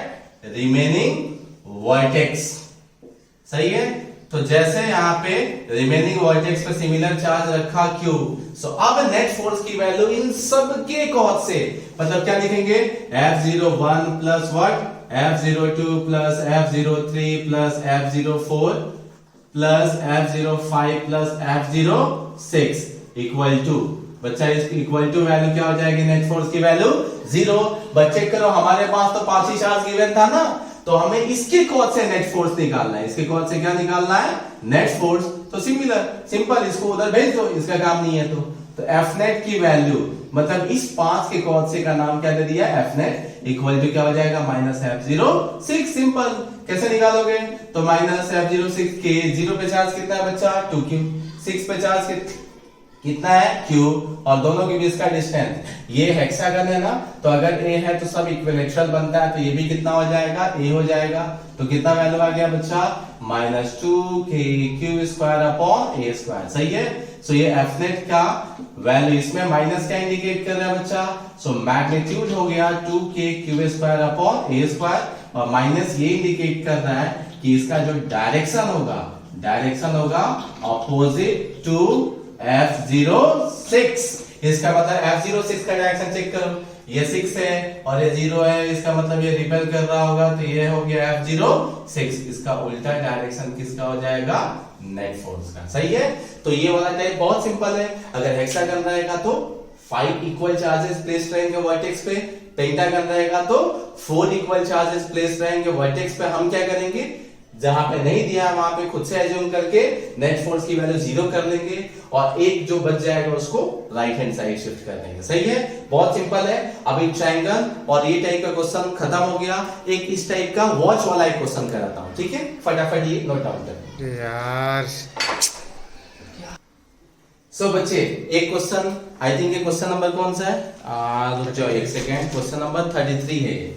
remaining vertex, सही है। तो जैसे यहाँ पे रिमेनिंग वर्टेक्स पे सिमिलर चार्ज रखा Q, सो अब नेट फोर्स की वैल्यू इन सब के कॉज से, मतलब क्या लिखेंगे F01 plus what, F02 plus F03 plus F04 plus F05 plus F06 equal to, बच्चा इसकी इक्वल टू वैल्यू क्या हो जाएगी, नेट फोर्स की वैल्यू 0। बच्चे करो हमारे पास तो 5 ही चार्ज गिवन था ना, तो हमें इसके कॉज से नेट फोर्स निकालना है। इसके कॉज से क्या निकालना है, नेट फोर्स। तो सिंपल इसको उधर भेज दो, इसका काम नहीं है। तो Fnet की वैल्यू, मतलब इस 5 के कॉज से का नाम क्या दे दिया Fnet, इक्वल टू क्या हो जाएगा -F06। सिंपल, कैसे निकालोगे, तो -F06 के 0 पे चार्ज कितना है बच्चा 2Q, 6 पे चार्ज कितना है q, और दोनों के बीच का डिस्टेंस, ये हेक्सागन है ना, तो अगर a है तो सब इक्विलेटरल बनता है, तो ये भी कितना हो जाएगा, a हो जाएगा। तो कितना वैल्यू आ गया बच्चा, -2kq² सही है। सो ये एफ नेट का वैल्यू, इसमें माइनस क्या इंडिकेट कर रहा है बच्चा, सो मैग्नीट्यूड हो गया 2kq² और माइनस ये इंडिकेट कर रहा है कि इसका जो डायरेक्शन होगा ऑपोजिट टू F06। इसका मतलब F06 का डायरेक्शन चेक करो, ये 6 है और ये 0 है, इसका मतलब ये रिपेल कर रहा होगा, तो ये हो गया F06। इसका उल्टा डायरेक्शन किसका हो जाएगा, नेट फोर्स का। सही है। तो ये वाला टाइप बहुत सिंपल है। अगर हेक्सागन रहेगा तो 5 इक्वल चार्जेस प्लेस रहेंगे वर्टेक्स पे, पेंटागन रहेगा तो 4 इक्वल चार्जेस प्लेस रहेंगे वर्टेक्स पे। हम क्या करेंगे, जहां पे नहीं दिया वहां पे खुद से एज्यूम करके नेट फोर्स की वैल्यू 0 कर लेंगे और एक जो बच जाएगा उसको राइट हैंड साइड शिफ्ट कर देंगे। सही है, बहुत सिंपल है। अभी ट्रायंगल और ये टाइप का क्वेश्चन खत्म हो गया। एक इस टाइप का वॉच वाला एक क्वेश्चन कराता हूं, ठीक है, फटाफट ये नोट डाउन कर यार। सो बच्चे, एक क्वेश्चन, आई थिंक ये क्वेश्चन नंबर कौन सा है, रुक जाओ एक सेकेंड, क्वेश्चन नंबर 33 है ये,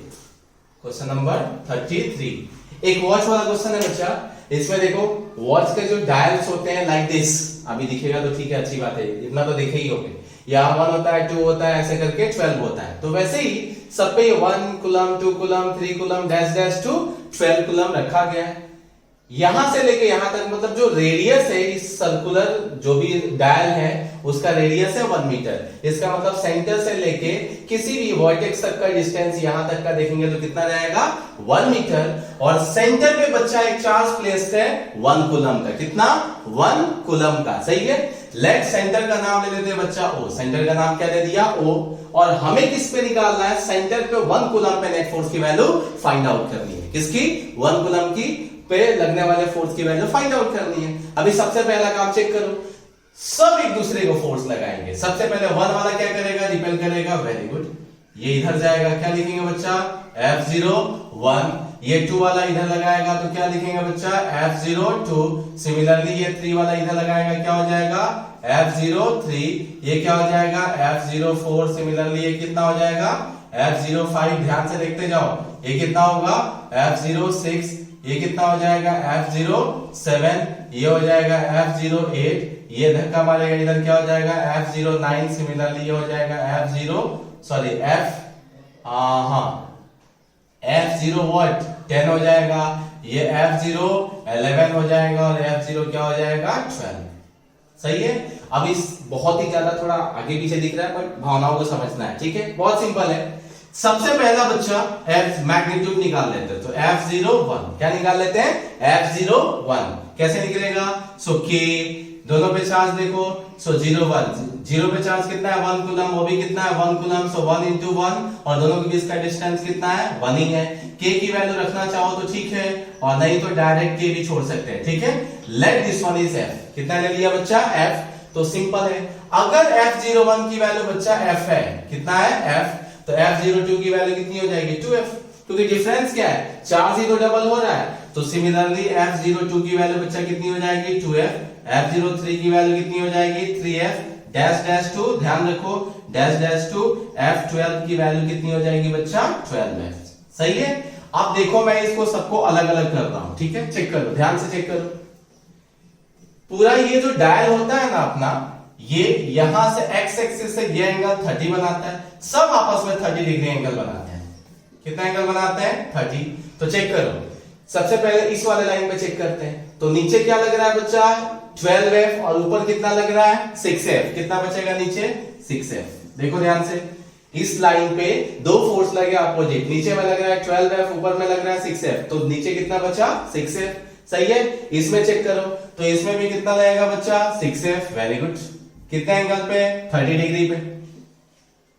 क्वेश्चन नंबर 33। एक वॉच वाला क्वेश्चन है बच्चा। इसमें देखो वॉच के जो डायल्स होते हैं लाइक दिस, अभी दिखेगा तो ठीक है, अच्छी बात है, इतना तो देखे ही होंगे। यहाँ 1 होता है, 2 होता है, ऐसे करके 12 होता है। तो वैसे ही सब पे 1 coulomb, 2 coulomb, 3 coulomb dash dash to 12 coulomb रखा गया है। यहां से लेके यहां तक, मतलब जो रेडियस है इस सर्कुलर जो भी डायल है उसका रेडियस है 1 मीटर। इसका मतलब सेंटर से लेके किसी भी वर्टेक्स तक का डिस्टेंस यहां तक का देखेंगे तो कितना रहेगा, 1 मीटर। और सेंटर पे बच्चा एक चार्ज प्लेस है 1 कूलम का, कितना, 1 कूलम का। सही है। लेट सेंटर का नाम ले लेते हैं बच्चा O, सेंटर का नाम क्या दे दिया, O। और हमें किस पे निकालना है, सेंटर पे 1 कूलम पे नेट फोर्स की वैल्यू फाइंड आउट करनी है। किसकी, 1 कूलम की पे लगने वाले फोर्स की वैल्यू फाइंड आउट करनी है। अभी सबसे पहला काम चेक करो, सब एक दूसरे को फोर्स लगाएंगे। सबसे पहले 1 वाला क्या करेगा, रिपेल करेगा, वेरी गुड, ये इधर जाएगा, क्या लिखेंगे बच्चा, F01। ये 2 वाला इधर लगाएगा तो क्या लिखेंगे बच्चा, F02। सिमिलरली ये 3 वाला इधर लगाएगा, क्या हो जाएगा, F03। ये क्या हो जाएगा, F04। सिमिलरली ये कितना हो जाएगा, F05। ध्यान से देखते जाओ, ये कितना होगा, F06। ये कितना हो जाएगा, F07। ये हो जाएगा F08। ये धक्का मारेगा इधर, क्या हो जाएगा, F09। सिमिलरली ये हो जाएगा F0 व्हाट 10 हो जाएगा। ये F0 11 हो जाएगा और F0 क्या हो जाएगा, 12। सही है। अब इस बहुत ही ज्यादा थोड़ा आगे पीछे दिख रहा है बट भावनाओं को समझना है, ठीक है, बहुत सिंपल है। सबसे पहला बच्चा F मैग्नीट्यूड निकाल लेते हैं, तो F01 क्या निकाल लेते हैं, F01 कैसे निकलेगा, सो K दोनों पे चार्ज देखो, सो 0 0 पे चार्ज कितना है, 1 कूलम, वो भी कितना है, 1 कूलम, सो 1 into 1 और दोनों के बीच का डिस्टेंस कितना है, 1 ही है। K की वैल्यू रखना चाहो तो ठीक है और नहीं तो डायरेक्ट K भी छोड़ सकते हैं, ठीक है। Late this one is F, कितना ले लिया बच्चा, F। तो सिंपल है, अगर F01 की वैल्यू बच्चा F है, कितना है, F, तो F02 की वैल्यू कितनी हो जाएगी, 2F, क्योंकि डिफरेंस क्या है, चार्ज ही तो डबल हो रहा है। तो सिमिलरली F02 की वैल्यू बच्चा कितनी हो जाएगी, 2F। F03 की वैल्यू कितनी हो जाएगी, 3F डैश डैश 2, ध्यान रखो, डैश डैश 2। F12 की वैल्यू कितनी हो जाएगी बच्चा, 12F। सही है। अब देखो मैं इसको सबको अलग अलग कर रहा हूं, ठीक है, चेक करो, ध्यान से चेक करो। पूरा ये जो डायल होता है ना अपना, ये यहां से x एक्सिस से ये एंगल 30 बनाता है, सब आपस में 30 डिग्री एंगल बनाते हैं। कितना एंगल बनाते हैं, 30। तो चेक करो, सबसे पहले इस वाले लाइन पे चेक करते हैं। तो नीचे क्या लग रहा है बच्चा, 12F और ऊपर कितना लग रहा है, 6F। कितना बचेगा नीचे, 6F। देखो ध्यान से, इस लाइन पे दो फोर्स लगे अपोजिट, नीचे में लग रहा है 12F, ऊपर में लग रहा है 6F, तो नीचे कितना बचा, 6F। सही है। इसमें चेक करो, तो इसमें भी कितना लगेगा बच्चा, 6F, वेरी गुड। कितने एंगल पे, 30 डिग्री पे।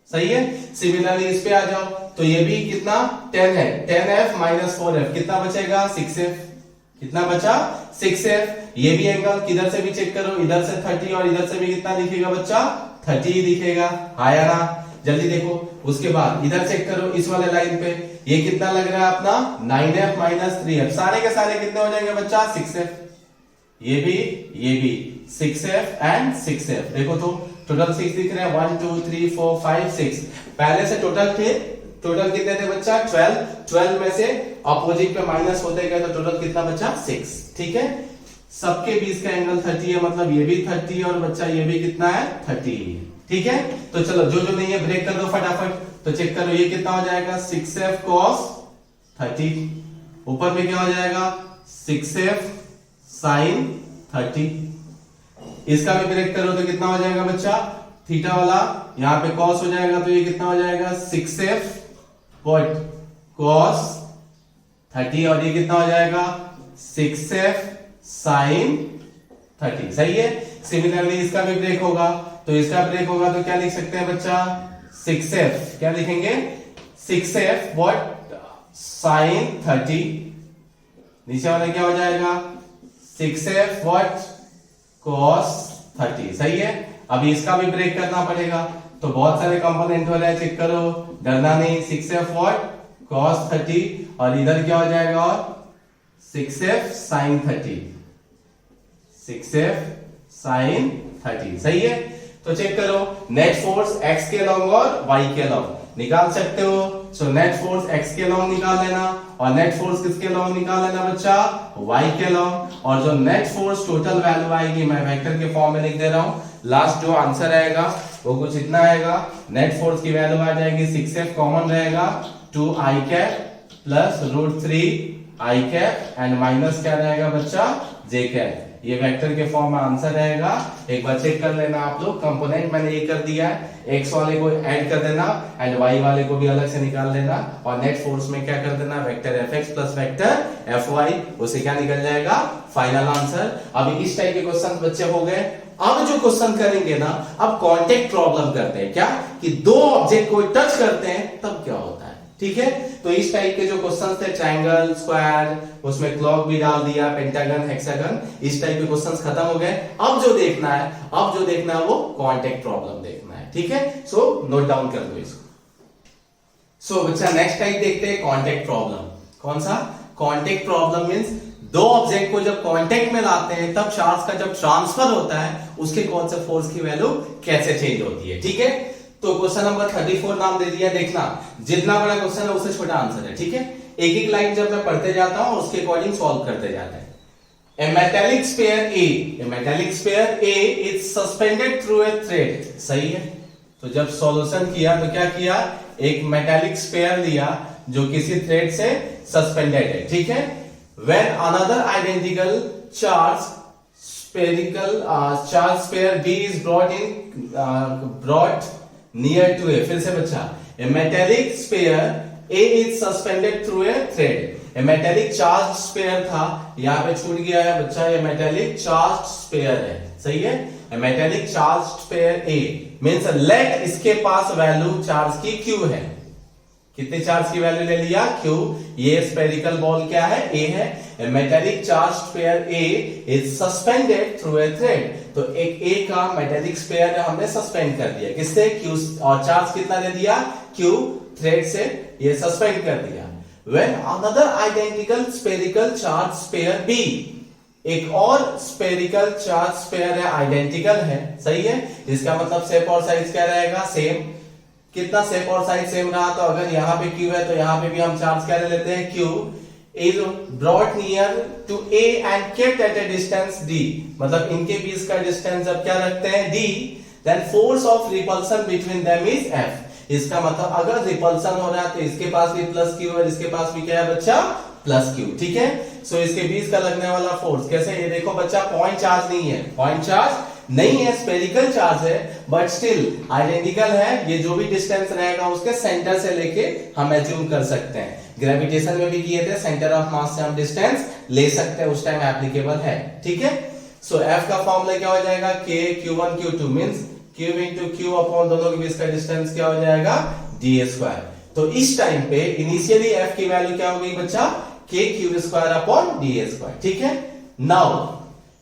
सही है। सिमिलरली इस पे आ जाओ, तो ये भी कितना, 10 है, 10F माइनस 4F, कितना बचेगा, 6F। कितना बचा, 6F। ये भी एंगल किधर से भी चेक करो, इधर से 30 और इधर से भी कितना दिखेगा बच्चा, 30 ही दिखेगा, आया ना, जल्दी देखो। उसके बाद इधर चेक करो, इस वाले लाइन पे ये कितना लग रहा है अपना, 9F माइनस 3F, सारे के सारे कितने हो जाएंगे बच्चा, 6F। ये भी 6f एंड 6f। देखो तो टोटल 6 दिख रहे हैं, 1 2 3 4 5 6। पहले से टोटल थे, टोटल कितने थे बच्चा 12। 12 में से अपोजिट पे माइनस होते गए तो टोटल कितना बचा 6। ठीक है, सबके बीच का एंगल 30 है, मतलब ये भी 30 है और बच्चा ये भी कितना है 30। ठीक है, तो चलो जो जो नहीं है ब्रेक कर दो फटाफट। तो चेक करो ये कितना हो जाएगा 6f cos 30, ऊपर में क्या हो जाएगा 6f sin 30। इसका भी ब्रेक करो तो कितना हो जाएगा बच्चा, थीटा वाला यहाँ पे cos हो जाएगा, तो ये कितना हो जाएगा 6f what cos 30, और ये कितना हो जाएगा 6f sin 30। सही है। सिमिलरली इसका भी ब्रेक होगा, तो इसका ब्रेक होगा तो क्या लिख सकते हैं बच्चा 6f, क्या लिखेंगे 6f what sin 30। नीचे वाला क्या हो जाएगा 6f what cos 30। सही है। अभी इसका भी ब्रेक करना पड़ेगा, तो बहुत सारे कंपोनेंट हो रहे हैं, चेक करो, डरना नहीं। 6f what cos 30 और इधर क्या हो जाएगा और 6f sin 30, 6f sin 30। सही है। तो चेक करो नेट फोर्स x के लॉन्ग और y के लॉन्ग निकाल सकते हो। सो नेट फोर्स x के लॉन्ग निकाल लेना और नेट फोर्स किसके लॉन्ग निकाल लेना बच्चा y के लॉन्ग। और जो नेट फोर्स टोटल वैल्यू आएगी मैं वेक्टर के फॉर्म में लिख दे रहा हूं। लास्ट जो आंसर आएगा वो कुछ इतना आएगा, नेट फोर्स की वैल्यू आ जाएगी 6f कॉमन रहेगा 2i cap plus √3i cap and minus क्या रहेगा बच्चा j कैप। ये वेक्टर के फॉर्म में आंसर रहेगा। एक बार चेक कर लेना आप लोग, कंपोनेंट मैंने ये कर दिया है, x वाले को ऐड कर देना एंड y वाले को भी अलग से निकाल लेना और नेट फोर्स में क्या कर देना vector fx plus vector fy, उसे क्या निकल जाएगा फाइनल आंसर। अभी इस टाइप के क्वेश्चन बच्चे हो गए। अब जो क्वेश्चन करेंगे ना, अब कांटेक्ट प्रॉब्लम करते हैं, क्या कि दो ऑब्जेक्ट को टच करते हैं तब क्या होता है। ठीक है, तो इस टाइप के जो क्वेश्चंस थे ट्रायंगल, स्क्वायर, उसमें क्लॉक भी डाल दिया, पेंटागन, हेक्सागन, इस टाइप के क्वेश्चंस खत्म हो गए। अब जो देखना है वो कांटेक्ट प्रॉब्लम देखना है। ठीक है, सो नोट डाउन कर दो इसको। सो बच्चा नेक्स्ट टाइप देखते हैं कांटेक्ट प्रॉब्लम। कौन सा कांटेक्ट प्रॉब्लम मींस दो ऑब्जेक्ट को जब कांटेक्ट में लाते हैं तब चार्ज का जब ट्रांसफर होता है उसके कौन से फोर्स की वैल्यू कैसे चेंज होती है। ठीक है, तो क्वेश्चन नंबर 34 नाम दे दिया। देखना जितना बड़ा क्वेश्चन है उससे छोटा आंसर है। ठीक है, एक एक लाइन जब मैं पढ़ते जाता हूं उसके अकॉर्डिंग सॉल्व करते जाते हैं। A metallic sphere A is suspended through a thread। सही है। तो जब सॉल्यूशन किया तो क्या किया, एक मेटालिक स्फीयर लिया जो किसी थ्रेड से सस्पेंडेड है। ठीक है, when another identical charge sphere B is brought near to A। फिर से बच्चा, a metallic sphere A is suspended through a thread। A metallic charged sphere था, यहाँ पे छूट गया है बच्चा, ये metallic charged sphere है। सही है, a metallic charged sphere A means let इसके पास वैल्यू चार्ज की Q है। कितने चार्ज की वैल्यू ले लिया Q। ये स्फेरिकल बॉल क्या है A है। A metallic charged sphere A is suspended through a thread। तो एक A का मेटेलिक स्फीयर हमने सस्पेंड कर दिया किससे Q, और चार्ज कितना दे दिया Q, थ्रेड से ये सस्पेंड कर दिया। When another identical spherical charged sphere B, एक और स्फेरिकल चार्ज स्फीयर है, आइडेंटिकल है। सही है, इसका मतलब शेप और साइज क्या रहेगा सेम। कितना शेप और साइज सेम रहा, तो अगर यहाँ पे Q है तो यहाँ पे भी हम चार्ज क्या ले लेते हैं Q is brought near to A and kept at a distance D। मतलब इनके बीच का डिस्टेंस जब क्या रखते हैं D, then force of repulsion between them is F। इसका मतलब अगर रिपल्सन हो रहा है तो इसके पास भी प्लस Q और इसके पास भी क्या है बच्चा प्लस Q। ठीक है, सो इसके बीच का लगने वाला फोर्स कैसे, ये देखो बच्चा पॉइंट चार्ज नहीं है, पॉइंट चार्ज नहीं है, स्फेरिकल चार्ज है, बट स्टिल आइडेंटिकल है। ये जो भी डिस्टेंस रहेगा उसके सेंटर से लेके हम एज्यूम कर सकते हैं। ग्रेविटेशन में भी किए थे, सेंटर ऑफ मास से हम डिस्टेंस ले सकते हैं, उस टाइम एप्लीकेबल है। ठीक है, सो F का फॉर्मूला क्या हो जाएगा K Q1 Q2 means Q into Q upon दोनों के बीच का डिस्टेंस क्या हो जाएगा d²। तो इस टाइम पे इनिशियली F की वैल्यू क्या हो गई बच्चा K Q² अपॉन d²। ठीक है, now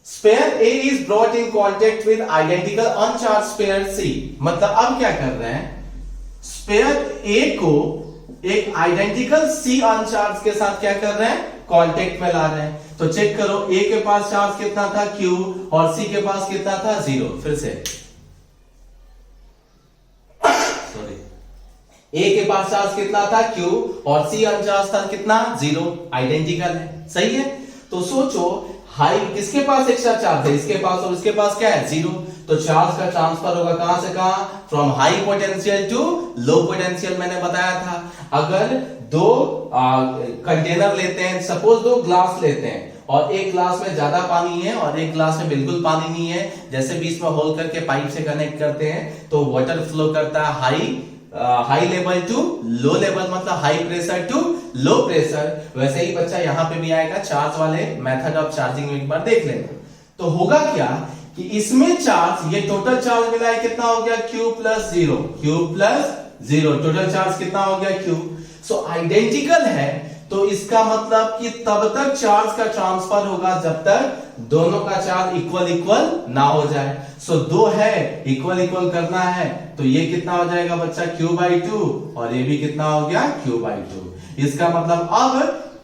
sphere A is brought in contact with identical uncharged sphere C। मतलब अब क्या कर रहे हैं, स्फीयर A को एक आइडेंटिकल C अनचार्ज के साथ क्या कर रहे हैं कांटेक्ट में ला रहे हैं। तो चेक करो ए के पास चार्ज कितना था Q और C के पास कितना था 0। फिर से सॉरी, ए के पास चार्ज कितना था Q और C अनचार्ज था कितना 0, आइडेंटिकल है, सही है। तो सोचो हाई किसके पास एक्स्ट्रा चार्ज है, इसके पास और इसके पास क्या है 0, तो चार्ज का ट्रांसफर होगा कहां से कहां, from high potential to low potential. मैंने बताया था अगर दो कंटेनर लेते हैं, सपोज दो ग्लास लेते हैं और एक ग्लास में ज्यादा पानी है और एक ग्लास में बिल्कुल पानी नहीं है, जैसे बीच में होल करके पाइप से कनेक्ट करते हैं तो वाटर फ्लो करता है high level to low level, मतलब high pressure to low pressure. वैसे ही बच्चा यहाँ पे भी आएगा, चार्ज वाले मेथड ऑफ चार्जिंग एक बार देख लेना। तो होगा क्या कि इसमें चार्ज, ये टोटल चार्ज मिला है कितना हो गया Q प्लस 0, टोटल चार्ज कितना हो गया Q। सो आइडेंटिकल है, तो इसका मतलब कि तब तक चार्ज का ट्रांसफर होगा जब तक दोनों का चार्ज इक्वल ना हो जाए। सो दो है इक्वल करना है, तो ये कितना हो जाएगा बच्चा Q/2 और ये भी कितना हो गया Q/2। इसका मतलब अब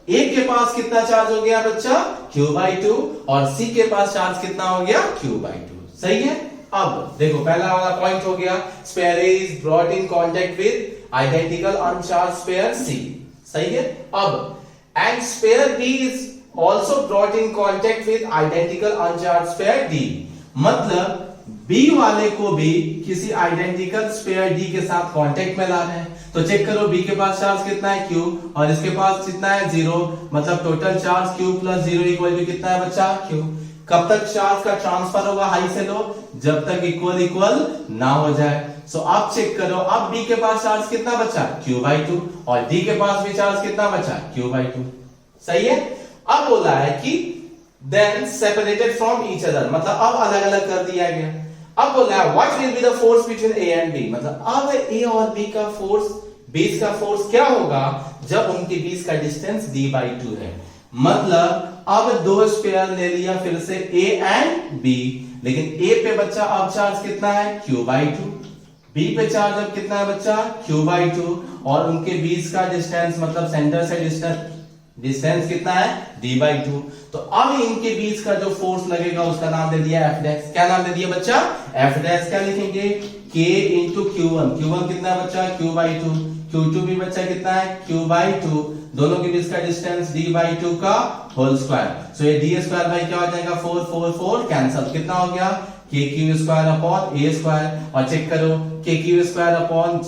ए के पास कितना चार्ज हो गया बच्चा Q/2 और C के पास चार्ज कितना हो गया Q/2, सही है। अब देखो पहला वाला पॉइंट हो गया, sphere A is brought in contact with identical uncharged sphere C, सही है। अब and sphere B is also brought in contact with identical uncharged sphere D, मतलब B वाले को भी किसी आइडेंटिकल स्पेयर D के साथ कांटेक्ट में ला रहे हैं। तो चेक करो B के पास चार्ज कितना है Q और इसके पास कितना है 0, मतलब total charge Q plus 0 equal to कितना है बच्चा Q। कब तक चार्ज का ट्रांसफर होगा हाई से लो, जब तक इक्वल ना हो जाए। सो अब चेक करो, अब B के पास चार्ज कितना बचा Q/2 और D के पास भी चार्ज कितना बचा Q/2, सही है। अब बोला है कि then separated from each other, मतलब अब अलग अलग कर दिया गया। अब बोला है what will be the force between A and B, मतलब अब ए और बी का फोर्स, बीच का फोर्स क्या होगा जब उनके बीच का डिस्टेंस d/2 है। मतलब अब दो स्पेयर ले लिया फिर से ए एंड बी, लेकिन ए पे बच्चा अब चार्ज कितना है Q/2, बी पे चार्ज अब कितना है बच्चा Q/2 और उनके बीच का डिस्टेंस मतलब सेंटर से डिस्टेंस कितना है d/2। तो अब इनके बीच का जो फोर्स लगेगा उसका नाम दे दिया F'। क्या नाम दे दिया बच्चा F'। क्या लिखेंगे K into Q1 कितना है बच्चा Q/2, Q2 भी बच्चा कितना है Q/2, दोनों के बीच का डिस्टेंस d/2 का होल स्क्वायर। सो ये d² बाई क्या हो जाएगा 4 कैंसल, कितना हो गया KQ² अपॉन A²। और चेक करो KQ² upon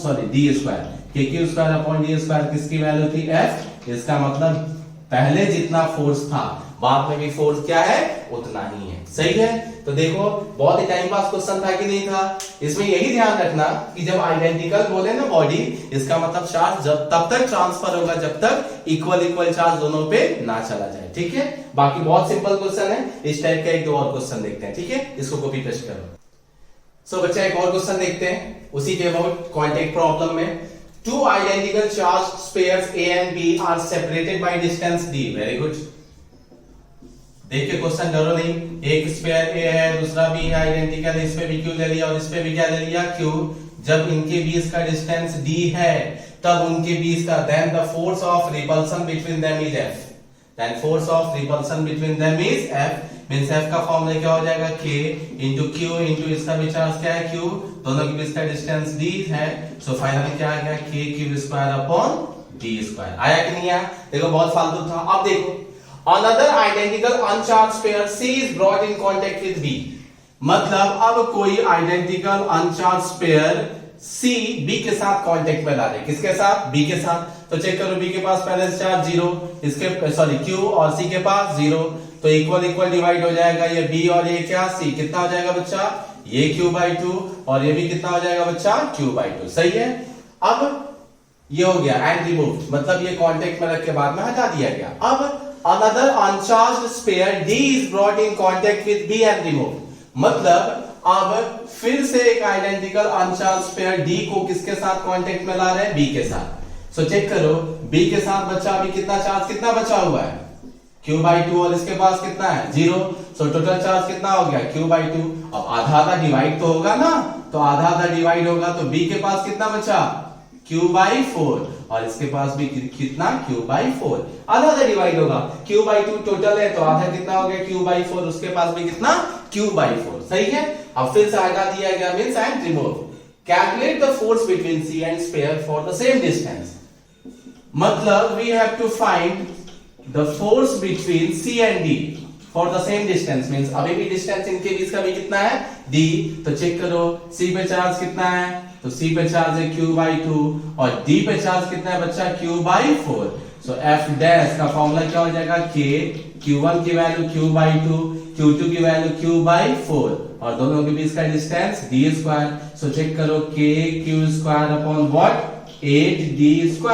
KQ² upon d², किसकी वैल्यू थी F। इसका मतलब पहले जितना फोर्स था बाद में भी फोर्स क्या है उतना ही है, सही है। तो देखो बहुत ही टाइम पास क्वेश्चन था कि नहीं था। इसमें यही ध्यान रखना कि जब आइडेंटिकल बोले ना बॉडी, इसका मतलब चार्ज जब तब तक ट्रांसफर होगा जब तक इक्वल चार्ज दोनों पे ना चला जाए, ठीक है। बाकी बहुत सिंपल क्वेश्चन है, इस टाइप का एक दो और क्वेश्चन देखते हैं, ठीक है। इसको कॉपी पेस्ट करो। सो बच्चा एक और क्वेश्चन देखते हैं उसी के अबाउट कांटेक्ट प्रॉब्लम में। Two identical charged pairs A and B are separated by distance D. Very good. देखिए क्वेश्चन डरो नहीं, एक स्पेयर A है दूसरा B है आइडेंटिकल, इस पे भी Q ले लिया और इस पे भी क्या ले लिया Q। जब इनके बीच का डिस्टेंस D है तब उनके बीच का then the force of repulsion between them is F. Then force of repulsion between them is F. Means F का फॉर्मूला क्या हो जाएगा K into Q into इसका भी चार्ज क्या है Q, दोनों के बीच का डिस्टेंस D है। सो फाइनली क्या आ गया KQ² अपॉन D²। आया कि नहीं आया? देखो बहुत फालतू था। अब देखो another identical uncharged pair C is brought in contact with B, मतलब अब कोई आइडेंटिकल अनचार्ज पेयर C B के साथ कांटेक्ट में ला रहे, किसके साथ B के साथ। तो चेक करो B के पास पहले चार्ज 0, इसके Q और C के पास 0, तो इक्वल डिवाइड हो जाएगा, ये B और ये क्या C, कितना हो जाएगा बच्चा ये Q/2 और ये भी कितना हो जाएगा बच्चा Q/2, सही है। अब ये हो गया एंड रिमूव, मतलब ये कांटेक्ट में रख के बाद में हटा दिया गया। अब another uncharged sphere D is brought in contact with B and removed, मतलब अब फिर से एक आइडेंटिकल अनचार्ज स्पेयर D को किसके साथ कांटेक्ट में ला रहे हैं B के साथ। सो चेक करो B के साथ बच्चा अभी कितना चार्ज कितना बचा हुआ है Q/2 और इसके पास कितना है 0। सो टोटल चार्ज कितना हो गया Q/2। अब आधा डिवाइड तो होगा ना, तो आधा डिवाइड होगा तो B के पास कितना बचा q/4 और इसके पास भी कितना q/4, आधा आधा डिवाइड होगा, q/2 टोटल है तो आधा कितना हो गया q/4, उसके पास भी कितना q/4, सही है। अब फिर से आधा दिया गया means and remove, calculate the force between C and sphere for the same distance, मतलब we have to find the force between C and D for the same distance, means अभी भी डिस्टेंस इनके बीच का भी कितना है D, तो check करो C पे चार्ज कितना है, तो C पे चार्ज है q/2 और D पे चार्ज कितना है बच्चा q/4, सो F डैश का फॉर्मूला क्या हो जाएगा K, q1 की वैल्यू q/2, q2 की वैल्यू q/4 और दोनों के बीच का डिस्टेंस d², सो चेक करो kq² अपॉन व्हाट 8d²,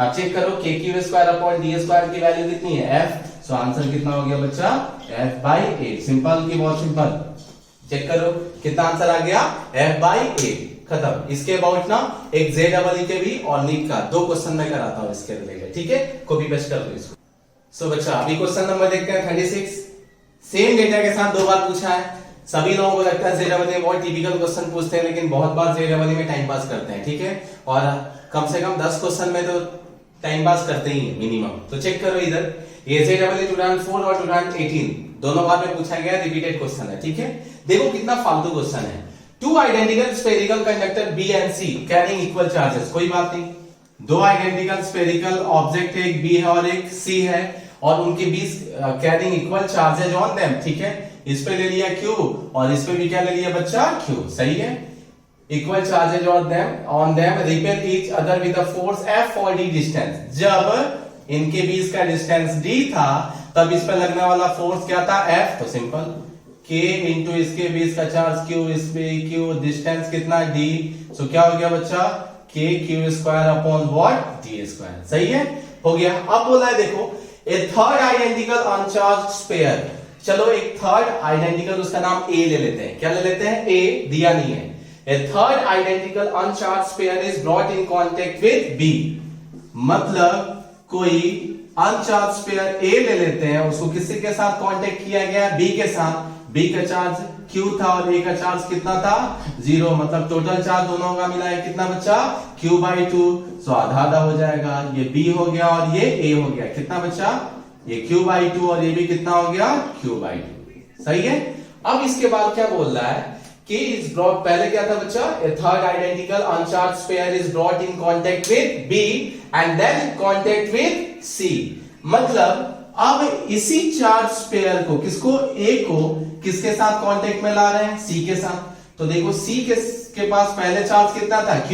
अब चेक करो kq² अपॉन d² की वैल्यू कितनी है F, सो आंसर कितना हो गया बच्चा F/8, सिंपल की बहुत सिंपल, चेक करो कितना आंसर आ गया F/8, खत्म। इसके अबाउट ना एक JEE के भी और नीट का 2 क्वेश्चन मैं कराता हूं इसके रिलेटेड, ठीक है, कॉपी पेस्ट कर लो इसको। सो बच्चा अभी क्वेश्चन नंबर देखते हैं 36, सेम डेटा के साथ 2 बार पूछा है, सभी लोगों को लगता है JEE बहुत टिपिकल क्वेश्चन पूछते हैं, लेकिन बहुत बार JEE में टाइम पास करते हैं, ठीक है, और कम से कम 10 क्वेश्चन में तो टाइम पास करते ही है मिनिमम। तो चेक करो इधर, ये JEE 2004 और 2018 दोनों बार में पूछा गया रिपीटेड क्वेश्चन है, ठीक है। देखो कितना फालतू क्वेश्चन है, 2 identical spherical conductor B and C carrying equal charges, कोई बात नहीं, 2 आइडेंटिकल स्फेरिकल ऑब्जेक्ट एक B है और एक C है और उनके बीच carrying equal charges on them, ठीक है, इस पे ले लिया Q और इस पे भी क्या ले लिया बच्चा Q, सही है, equal charges on them repel each other with the force F for D distance, जब इनके बीच का डिस्टेंस D था तब इस पे लगने वाला फोर्स क्या था F, तो सिंपल K इंटू इसके बीच का चार्ज Q, इस पे Q, डिस्टेंस कितना D, सो क्या हो गया बच्चा kq² अपॉन व्हाट d², सही है, हो गया। अब बोला है देखो ए थर्ड आइडेंटिकल अनचार्ज्ड स्फीयर, चलो एक थर्ड आइडेंटिकल उसका नाम A ले लेते हैं, क्या ले लेते हैं A, दिया नहीं है, a third identical uncharged sphere is brought in contact with B, मतलब कोई अनचार्ज स्फीयर A ले लेते हैं, उसको किसी के साथ कांटेक्ट किया गया B के साथ, B का चार्ज Q था और A का चार्ज कितना था 0, मतलब टोटल चार्ज दोनों का मिला है कितना बच्चा q/2, सो आधा आधा हो जाएगा, ये B हो गया और ये A हो गया, कितना बच्चा ये q/2 और ये भी कितना हो गया q/2, सही है। अब इसके बाद क्या बोल रहा है कि इज ब्रॉट, पहले क्या था बच्चा a third identical uncharged sphere is brought in contact with B and then contact with C, मतलब अब इसी चार्ज स्फीयर को किसको A को किसके साथ कांटेक्ट में ला रहे हैं C के साथ, तो देखो C के पास पहले चार्ज कितना था Q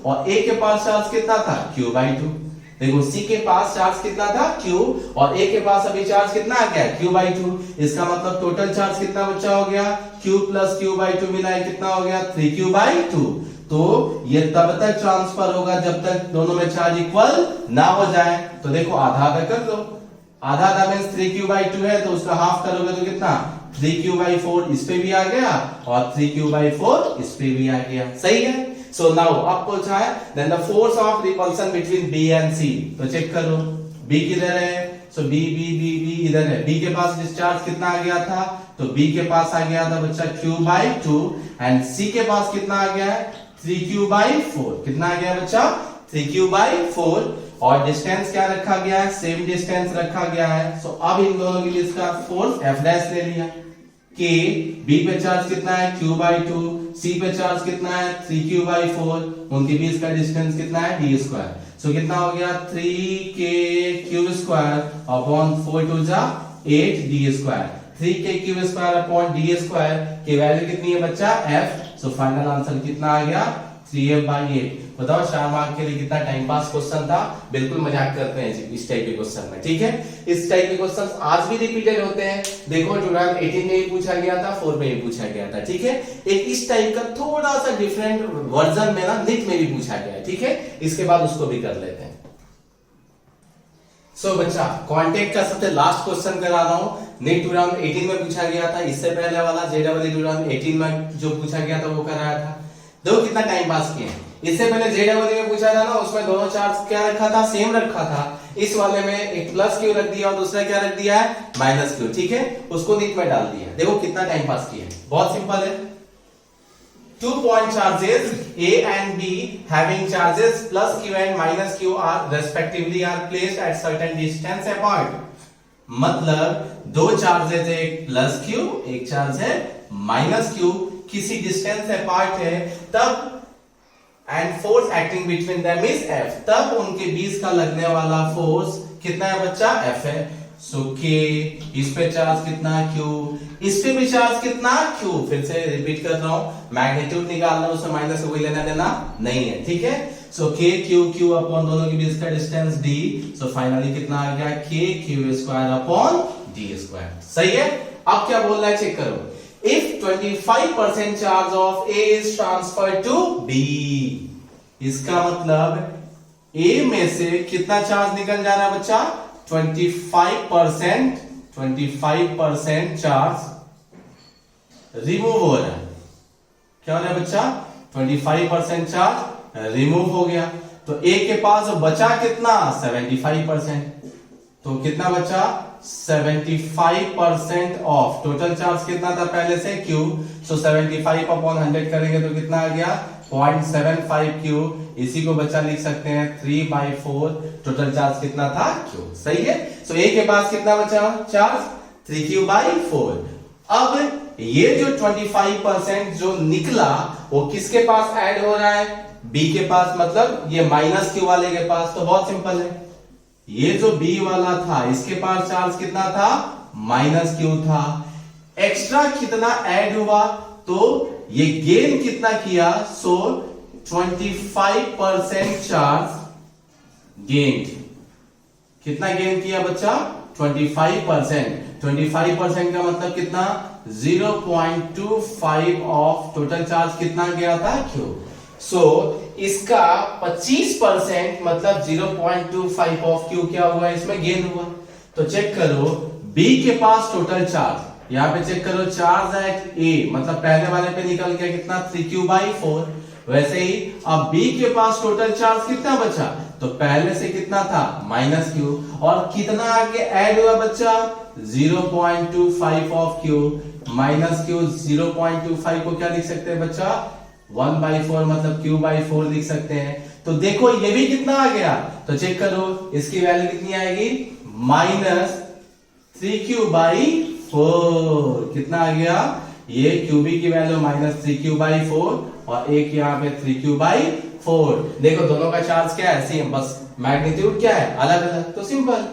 और A के पास चार्ज कितना था q/2, देखो C के पास चार्ज कितना था Q और A के पास अभी चार्ज कितना आ गया q/2, इसका मतलब टोटल चार्ज कितना बच्चा हो गया Q प्लस q/2 मिला है कितना हो गया 3q/2, तो ये तब तक ट्रांसफर होगा जब तक दोनों में चार्ज इक्वल ना हो जाए, तो देखो आधा आधा कर लो, आधा आधा मींस 3q/2 है तो उसका हाफ करोगे तो कितना 3q/4 इस पे भी आ गया और 3q/4 इस पे भी आ गया, सही है। सो नाउ अब पूछा है then the force of repulsion between B and C, तो चेक करो B किधर है, सो B इधर है, B के पास डिस्चार्ज कितना आ गया था, तो B के पास आ गया था बच्चा q/2 एंड C के पास कितना आ गया है 3q/4, कितना आ गया बच्चा 3q/4 और डिस्टेंस क्या रखा गया है सेम डिस्टेंस रखा गया है, सो अब इन दोनों के बीच का फोर्स F डैश ले लिया, K B पे चार्ज कितना है q/2, C पे चार्ज कितना है 3q/4, उनके बीच का डिस्टेंस कितना है d², सो कितना हो गया 3kq² अपॉन 4 जा 8d², 3kq² अपॉन d² की वैल्यू कितनी है बच्चा F, सो फाइनल आंसर कितना आ गया 3F/8। बताओ 4 मार्क के लिए कितना टाइम पास क्वेश्चन था, बिल्कुल मजाक करते हैं इस टाइप के क्वेश्चन में, ठीक है, इस टाइप के क्वेश्चंस आज भी रिपीटेड होते हैं, देखो 2018 में भी पूछा गया था, 4 में भी पूछा गया था, ठीक है, एक इस टाइप का थोड़ा सा डिफरेंट वर्जन में ना नीट में भी पूछा गया है, ठीक है, इसके बाद उसको भी कर लेते हैं। सो बच्चा कांटेक्ट का सबसे लास्ट क्वेश्चन करा रहा हूं, नीट 2018 में पूछा गया था, इससे पहले वाला JEE 2018 में जो पूछा गया था वो कराया था, देखो कितना टाइम पास किया, इससे पहले JEE में पूछा था ना उसमें दोनों चार्ज क्या रखा था सेम रखा था, इस वाले में एक प्लस q रख दिया और दूसरा क्या रख दिया है माइनस q, ठीक है, उसको नीट में डाल दिया, देखो कितना टाइम पास किया, बहुत सिंपल है। 2 point charges A and B having charges plus Q and minus Q are respectively are placed at certain distance apart. मतलब दो चार्जेस है, एक प्लस Q एक चार्ज है माइनस Q, किसी डिस्टेंस अपार्ट है तब and force acting between them is F, तब उनके बीच का लगने वाला फोर्स कितना है बच्चा F है. सो K, इस पे चार्ज कितना Q, इस पे भी चार्ज कितना Q. फिर से रिपीट कर रहा हूं, मैग्नीट्यूड निकालना उसमें माइनस कोई लेना देना नहीं है, ठीक है. सो K Q Q अपॉन दोनों के बीच का डिस्टेंस D. सो फाइनली कितना आ गया K Q square upon D square. सही है. अब क्या बोल रहा है चेक करो. If 25% charge of A is transferred to B, इसका मतलब A में से कितना चार्ज निकल जा रहा है बच्चा 25% चार्ज रिमूव हो रहा है. क्या हो रहा है बच्चा 25% चार्ज रिमूव हो गया. तो A के पास बचा कितना 75%. तो कितना बचा 75% ऑफ टोटल चार्ज कितना था पहले से Q. सो 75 अपॉन 100 करेंगे तो कितना आ गया 0.75 Q. इसी को बच्चा लिख सकते हैं 3/4. टोटल चार्ज कितना था Q. सही है. सो A के पास कितना बचा चार्ज 3Q/4. अब ये जो 25% जो निकला वो किसके पास ऐड हो रहा है B के पास, मतलब ये माइनस Q वाले के पास. तो बहुत सिंपल है, ये जो B वाला था इसके पास चार्ज कितना था माइनस Q था. एक्स्ट्रा कितना ऐड हुआ तो ये गेन कितना किया. सो 25% चार्ज गेन. कितना गेन किया बच्चा 25%. 25% का मतलब कितना 0.25 ऑफ टोटल चार्ज कितना गया था Q. सो इसका 25% मतलब 0.25 ऑफ Q क्या हुआ इसमें गेन हुआ. तो चेक करो B के पास टोटल चार्ज, यहां पे चेक करो चार्ज एट A, मतलब पहले वाले पे निकल गया कितना 3Q/4. वैसे ही अब B के पास टोटल चार्ज कितना बचा, तो पहले से कितना था माइनस Q, और कितना आगे ऐड हुआ बच्चा 0.25 ऑफ Q माइनस Q. 0.25 को क्या लिख सकते हैं बच्चा 1/4, मतलब Q/4 लिख सकते हैं. तो देखो ये भी कितना आ गया, तो चेक करो इसकी वैल्यू कितनी आएगी माइनस 3Q/4. कितना आ गया ये QB की वैल्यू माइनस 3Q/4 और एक यहाँ पे 3Q/4. देखो दोनों का चार्ज क्या है सेम, बस मैग्नीट्यूड क्या है अलग अलग. तो सिंपल,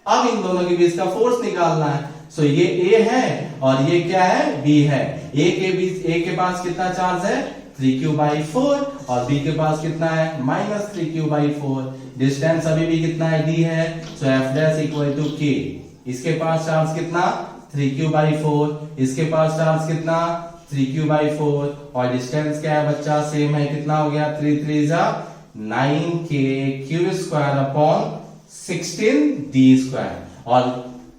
अब इन दोनों के बीच का फोर्स निकालना है. सो ये A है और ये क्या है B है. A के बीच A के पास कितना चार्ज है 3Q/4 और B के पास कितना है माइनस 3Q/4. डिस्टेंस अभी भी कितना है D है. सो F' इक्वल टू K. इसके पास चार्ज कितना 3Q/4, इसके पास चार्ज कितना 3Q/4 और डिस्टेंस क्या है बच्चा सेम है. कितना हो गया 3 3 9K Q² upon 16D square. और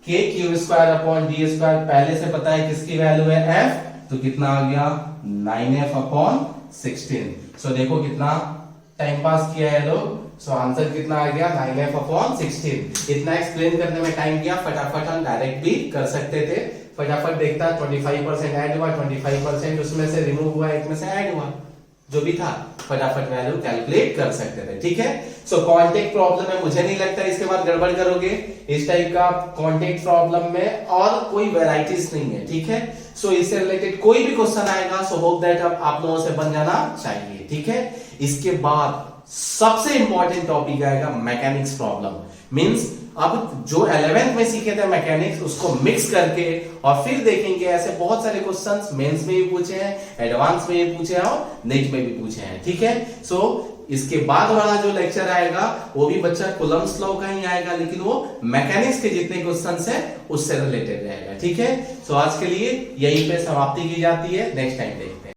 K Q² अपॉन D² पहले से पता है किसकी वैल्यू है F, तो कितना आ गया 9F अपॉन 16. सो देखो कितना टाइम पास किया है लोग. सो आंसर कितना आ गया 9F अपॉन 16. इतना एक्सप्लेन करने में टाइम किया, फटाफट हम डायरेक्ट भी कर सकते थे. फटाफट देखता 25% ऐड हुआ, 25% उसमें से रिमूव हुआ, एक में से ऐड हुआ, जो भी था फटाफट वैल्यू कैलकुलेट कर सकते थे. ठीक है. सो कांटेक्ट प्रॉब्लम में मुझे नहीं लगता इसके बाद गड़बड़ करोगे. इस टाइप का कांटेक्ट प्रॉब्लम में और कोई वैरायटीज नहीं है. ठीक है. सो इससे रिलेटेड कोई भी क्वेश्चन आएगा, सो होप दैट आप लोगों से बन जाना चाहिए. ठीक है. इसके बाद सबसे इंपॉर्टेंट टॉपिक आएगा मैकेनिक्स प्रॉब्लम. मींस अब जो 11th में सीखे थे मैकेनिक्स उसको मिक्स करके और फिर देखेंगे. ऐसे बहुत सारे क्वेश्चंस मेंस में भी पूछे हैं, एडवांस में भी पूछे हैं और नेक्स्ट में भी पूछे हैं. ठीक है. सो इसके बाद वाला जो लेक्चर आएगा वो भी बच्चा कूलम्ब्स लॉ का ही आएगा, लेकिन वो मैकेनिक्स के जितने क्वेश्चंस हैं उससे रिलेटेड रहेगा. ठीक है. सो आज के लिए यहीं पे समाप्ति की जाती है. नेक्स्ट टाइम देखते हैं.